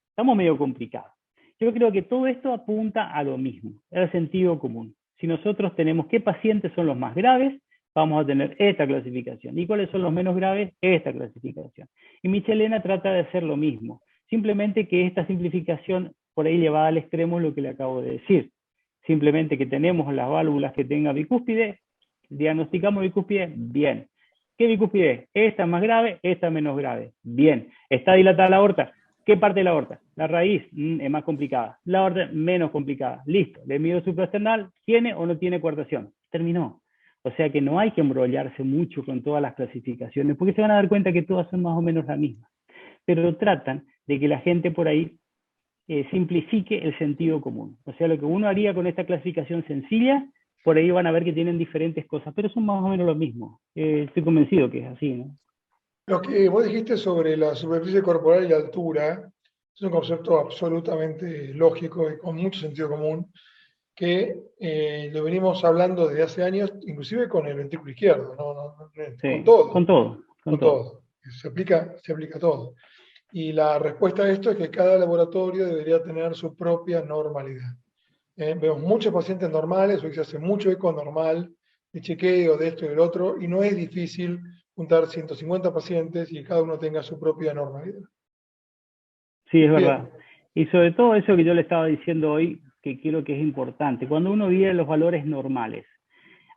estamos medio complicados. Yo creo que todo esto apunta a lo mismo, al sentido común. Si nosotros tenemos qué pacientes son los más graves, vamos a tener esta clasificación. ¿Y cuáles son los menos graves? Esta clasificación. Y Michelena trata de hacer lo mismo. Simplemente que esta simplificación, por ahí llevada al extremo, es lo que le acabo de decir. Simplemente que tenemos las válvulas que tengan bicúspide, diagnosticamos bicúspide, bien. ¿Qué bicúspide? Esta es más grave, esta es menos grave. Bien. ¿Está dilatada la aorta? ¿Qué parte de la aorta? La raíz es más complicada. La aorta menos complicada. Listo. Le mido supraesternal. ¿Tiene o no tiene coartación? Terminó. O sea que no hay que embrollarse mucho con todas las clasificaciones, porque se van a dar cuenta que todas son más o menos la misma. Pero tratan de que la gente por ahí simplifique el sentido común. O sea, lo que uno haría con esta clasificación sencilla, por ahí van a ver que tienen diferentes cosas, pero son más o menos lo mismo. Estoy convencido que es así, ¿no? Lo que vos dijiste sobre la superficie corporal y la altura es un concepto absolutamente lógico y con mucho sentido común, que lo venimos hablando desde hace años, inclusive con el ventrículo izquierdo, Sí, con todo. Con todo. Se aplica a todo. Y la respuesta a esto es que cada laboratorio debería tener su propia normalidad. Vemos muchos pacientes normales, hoy se hace mucho eco normal, de chequeo, de esto y del otro, y no es difícil juntar 150 pacientes y que cada uno tenga su propia normalidad. Sí, es verdad. Y sobre todo eso que yo le estaba diciendo hoy, que creo que es importante, cuando uno vive los valores normales.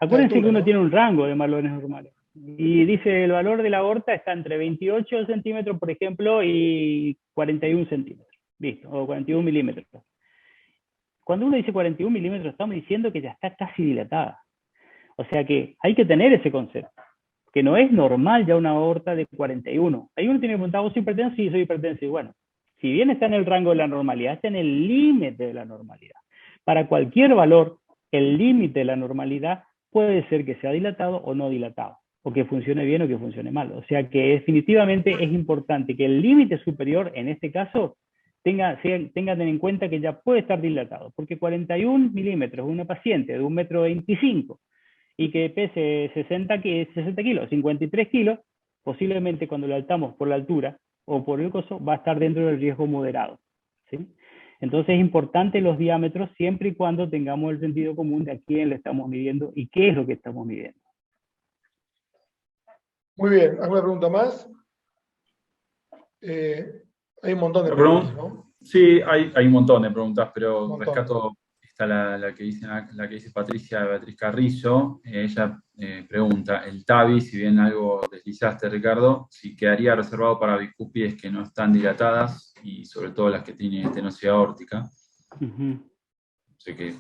Acuérdense que uno tiene un rango de valores normales. Y dice, el valor de la aorta está entre 28 centímetros, por ejemplo, y 41 centímetros. Listo, o 41 milímetros. Cuando uno dice 41 milímetros, estamos diciendo que ya está casi dilatada. O sea que hay que tener ese concepto, que no es normal ya una aorta de 41. Ahí uno tiene que preguntar, ¿vos soy hipertenso? Sí, soy hipertenso. Y bueno, si bien está en el rango de la normalidad, está en el límite de la normalidad. Para cualquier valor, el límite de la normalidad puede ser que sea dilatado o no dilatado, o que funcione bien o que funcione mal. O sea que definitivamente es importante que el límite superior, en este caso, tengan en cuenta que ya puede estar dilatado, porque 41 milímetros, una paciente de 1,25 m y que pese 60 kilos, 53 kilos, posiblemente cuando lo altamos por la altura o por el coso, va a estar dentro del riesgo moderado, ¿sí? Entonces es importante los diámetros siempre y cuando tengamos el sentido común de a quién le estamos midiendo y qué es lo que estamos midiendo. Muy bien, ¿alguna pregunta más? Hay un montón de preguntas, ¿no? Sí, hay un montón de preguntas, pero rescato está la que dice Patricia Beatriz Carrizo. Ella pregunta, el TAVI, si bien algo deslizaste, Ricardo, si quedaría reservado para bicúspides que no están dilatadas y sobre todo las que tienen estenosis aórtica. Así que...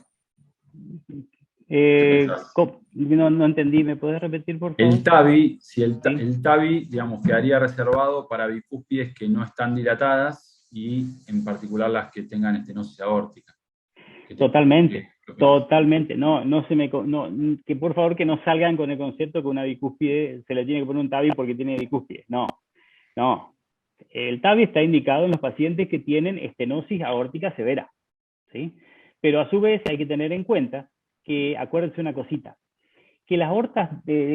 no entendí, ¿me puedes repetir, por favor? El TAVI, el TAVI, digamos, quedaría reservado para bicúspides que no están dilatadas y en particular las que tengan estenosis aórtica. Totalmente. Totalmente, que por favor que no salgan con el concepto que una bicúspide se le tiene que poner un TAVI porque tiene bicúspide. No. El TAVI está indicado en los pacientes que tienen estenosis aórtica severa, ¿sí? Pero a su vez hay que tener en cuenta que, acuérdense una cosita, que las aortas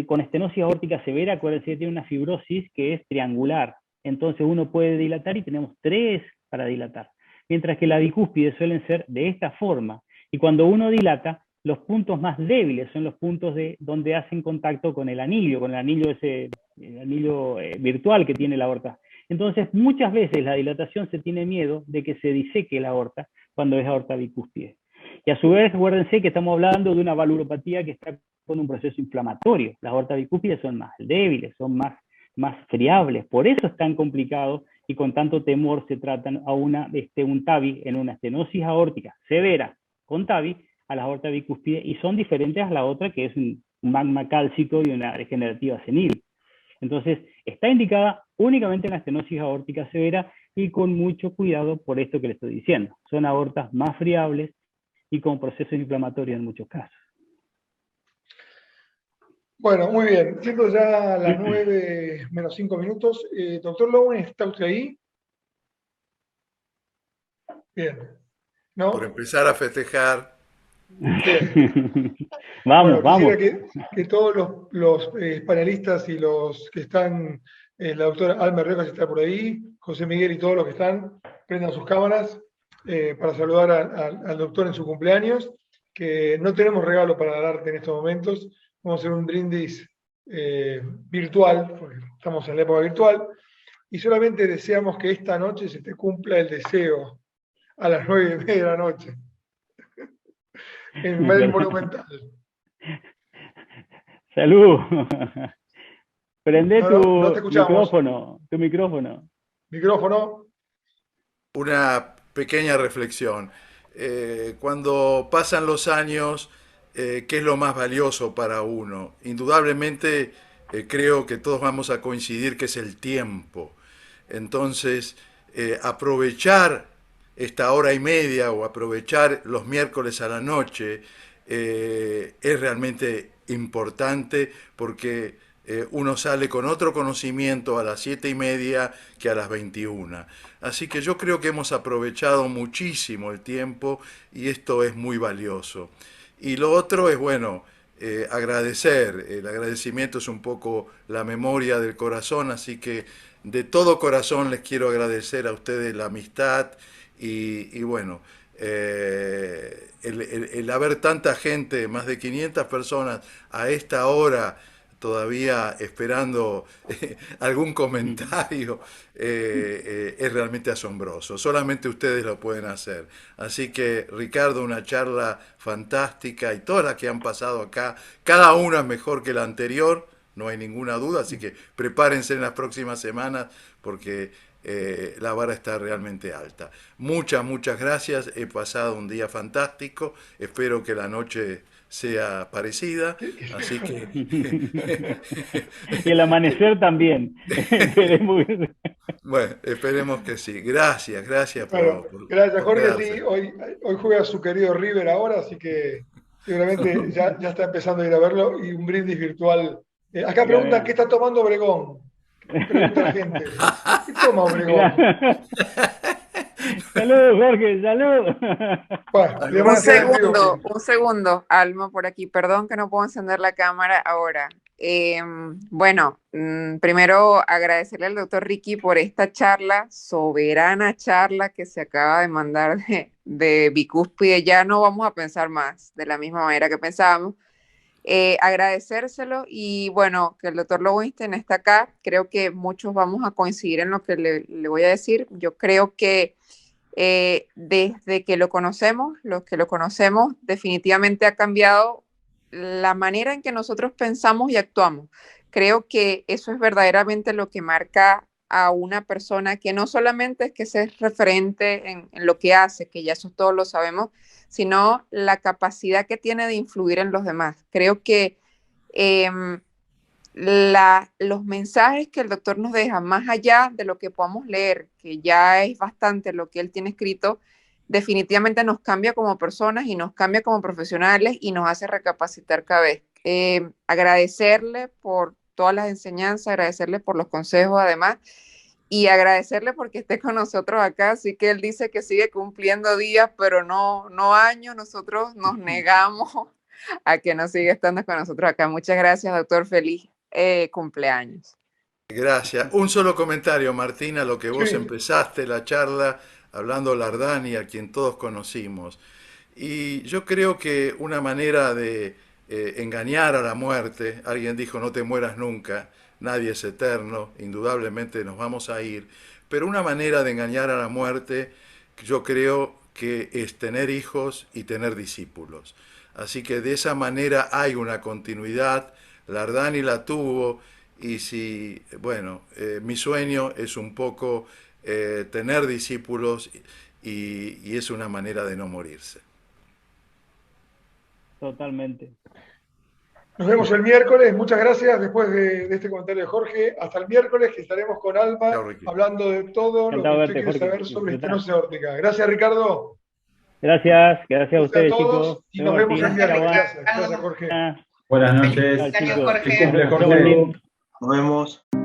con estenosis aórtica severa, acuérdense que tiene una fibrosis que es triangular. Entonces uno puede dilatar y tenemos 3 para dilatar. Mientras que la bicúspide suelen ser de esta forma. Y cuando uno dilata, los puntos más débiles son los puntos donde hacen contacto con el anillo virtual que tiene la aorta. Entonces, muchas veces la dilatación se tiene miedo de que se diseque la aorta cuando es aorta bicúspide. Y a su vez, acuérdense que estamos hablando de una valvuropatía que está con un proceso inflamatorio. Las aortas bicúspides son más débiles, son más friables. Por eso es tan complicado y con tanto temor se tratan a un TAVI en una estenosis aórtica severa con TAVI a la aorta bicúspide y son diferentes a la otra que es un magma cálcico y una degenerativa senil. Entonces, está indicada únicamente en la estenosis aórtica severa y con mucho cuidado por esto que le estoy diciendo. Son aortas más friables y con procesos inflamatorios en muchos casos. Bueno, muy bien. Siendo ya las 9 menos 5 minutos. Doctor Lowen, ¿está usted ahí? Bien. ¿No? Por empezar a festejar. Bien. Vamos. Quisiera que todos los panelistas y los que están, la doctora Alma Riojas está por ahí, José Miguel y todos los que están, prendan sus cámaras para saludar al doctor en su cumpleaños, que no tenemos regalo para darte en estos momentos. Vamos a hacer un brindis virtual, porque estamos en la época virtual, y solamente deseamos que esta noche se te cumpla el deseo a las 9:30 de la noche. En el Monumental. Salud. Prende no te tu escuchamos. micrófono. Micrófono. Una pequeña reflexión. Cuando pasan los años, ¿qué es lo más valioso para uno? Indudablemente, creo que todos vamos a coincidir que es el tiempo. Entonces, aprovechar esta hora y media o aprovechar los miércoles a la noche es realmente importante porque uno sale con otro conocimiento a las 7:30 que a las 21. Así que yo creo que hemos aprovechado muchísimo el tiempo y esto es muy valioso. Y lo otro es, bueno, agradecer. El agradecimiento es un poco la memoria del corazón, así que de todo corazón les quiero agradecer a ustedes la amistad y bueno, el haber tanta gente, más de 500 personas a esta hora todavía esperando algún comentario, es realmente asombroso. Solamente ustedes lo pueden hacer. Así que, Ricardo, una charla fantástica y todas las que han pasado acá, cada una es mejor que la anterior, no hay ninguna duda, así que prepárense en las próximas semanas porque la vara está realmente alta. Muchas gracias, he pasado un día fantástico, espero que la noche sea parecida, así que... Y el amanecer también. Bueno, esperemos que sí. Gracias Bueno, por gracias Jorge. Sí, quedarse. hoy juega su querido River ahora, así que seguramente ya está empezando a ir a verlo y un brindis virtual. Acá preguntan qué está tomando Obregón. Pregunta la gente. ¿Qué toma Obregón? Salud, Jorge, salud. Bueno, le vamos a hacer en vivo. Un segundo, Alma por aquí. Perdón que no puedo encender la cámara ahora. Bueno, primero agradecerle al doctor Ricky por esta charla, soberana charla que se acaba de mandar de bicúspide. Ya no vamos a pensar más de la misma manera que pensábamos. Agradecérselo y bueno, que el doctor Lowenstein está acá. Creo que muchos vamos a coincidir en lo que le voy a decir. Yo creo que desde que lo conocemos, los que lo conocemos, definitivamente ha cambiado la manera en que nosotros pensamos y actuamos. Creo que eso es verdaderamente lo que marca a una persona que no solamente es que sea referente en lo que hace, que ya eso todos lo sabemos, sino la capacidad que tiene de influir en los demás. Creo que los mensajes que el doctor nos deja, más allá de lo que podamos leer, que ya es bastante lo que él tiene escrito, definitivamente nos cambia como personas y nos cambia como profesionales y nos hace recapacitar cada vez. Agradecerle por todas las enseñanzas, agradecerle por los consejos además, y agradecerle porque esté con nosotros acá. Así que él dice que sigue cumpliendo días, pero no años. Nosotros nos negamos a que no siga estando con nosotros acá. Muchas gracias, doctor. Feliz cumpleaños. Gracias. Un solo comentario, Martina, lo que vos Sí. empezaste la charla hablando Lardani, a quien todos conocimos. Y yo creo que una manera de engañar a la muerte, alguien dijo no te mueras nunca, nadie es eterno, indudablemente nos vamos a ir, pero una manera de engañar a la muerte yo creo que es tener hijos y tener discípulos. Así que de esa manera hay una continuidad, Lardani la tuvo, y si, bueno, mi sueño es un poco tener discípulos y es una manera de no morirse. Totalmente. Nos vemos el miércoles. Muchas gracias. Después de este comentario de Jorge, hasta el miércoles que estaremos con Alma Chao, Ricky. hablando de todo lo que Encantado de usted verte, quiere Jorge. saber sobre Disfrutá. estenosis aórtica. Gracias, Ricardo. Gracias a Gracias a ustedes, todos chicos. y nos vemos el Martín. miércoles. Chao, Gracias, gracias, Jorge. Buenas Chao, noches. Cumpleaños, chicos. Jorge. Que cumple, Chao, Jorge. Martín. Nos vemos.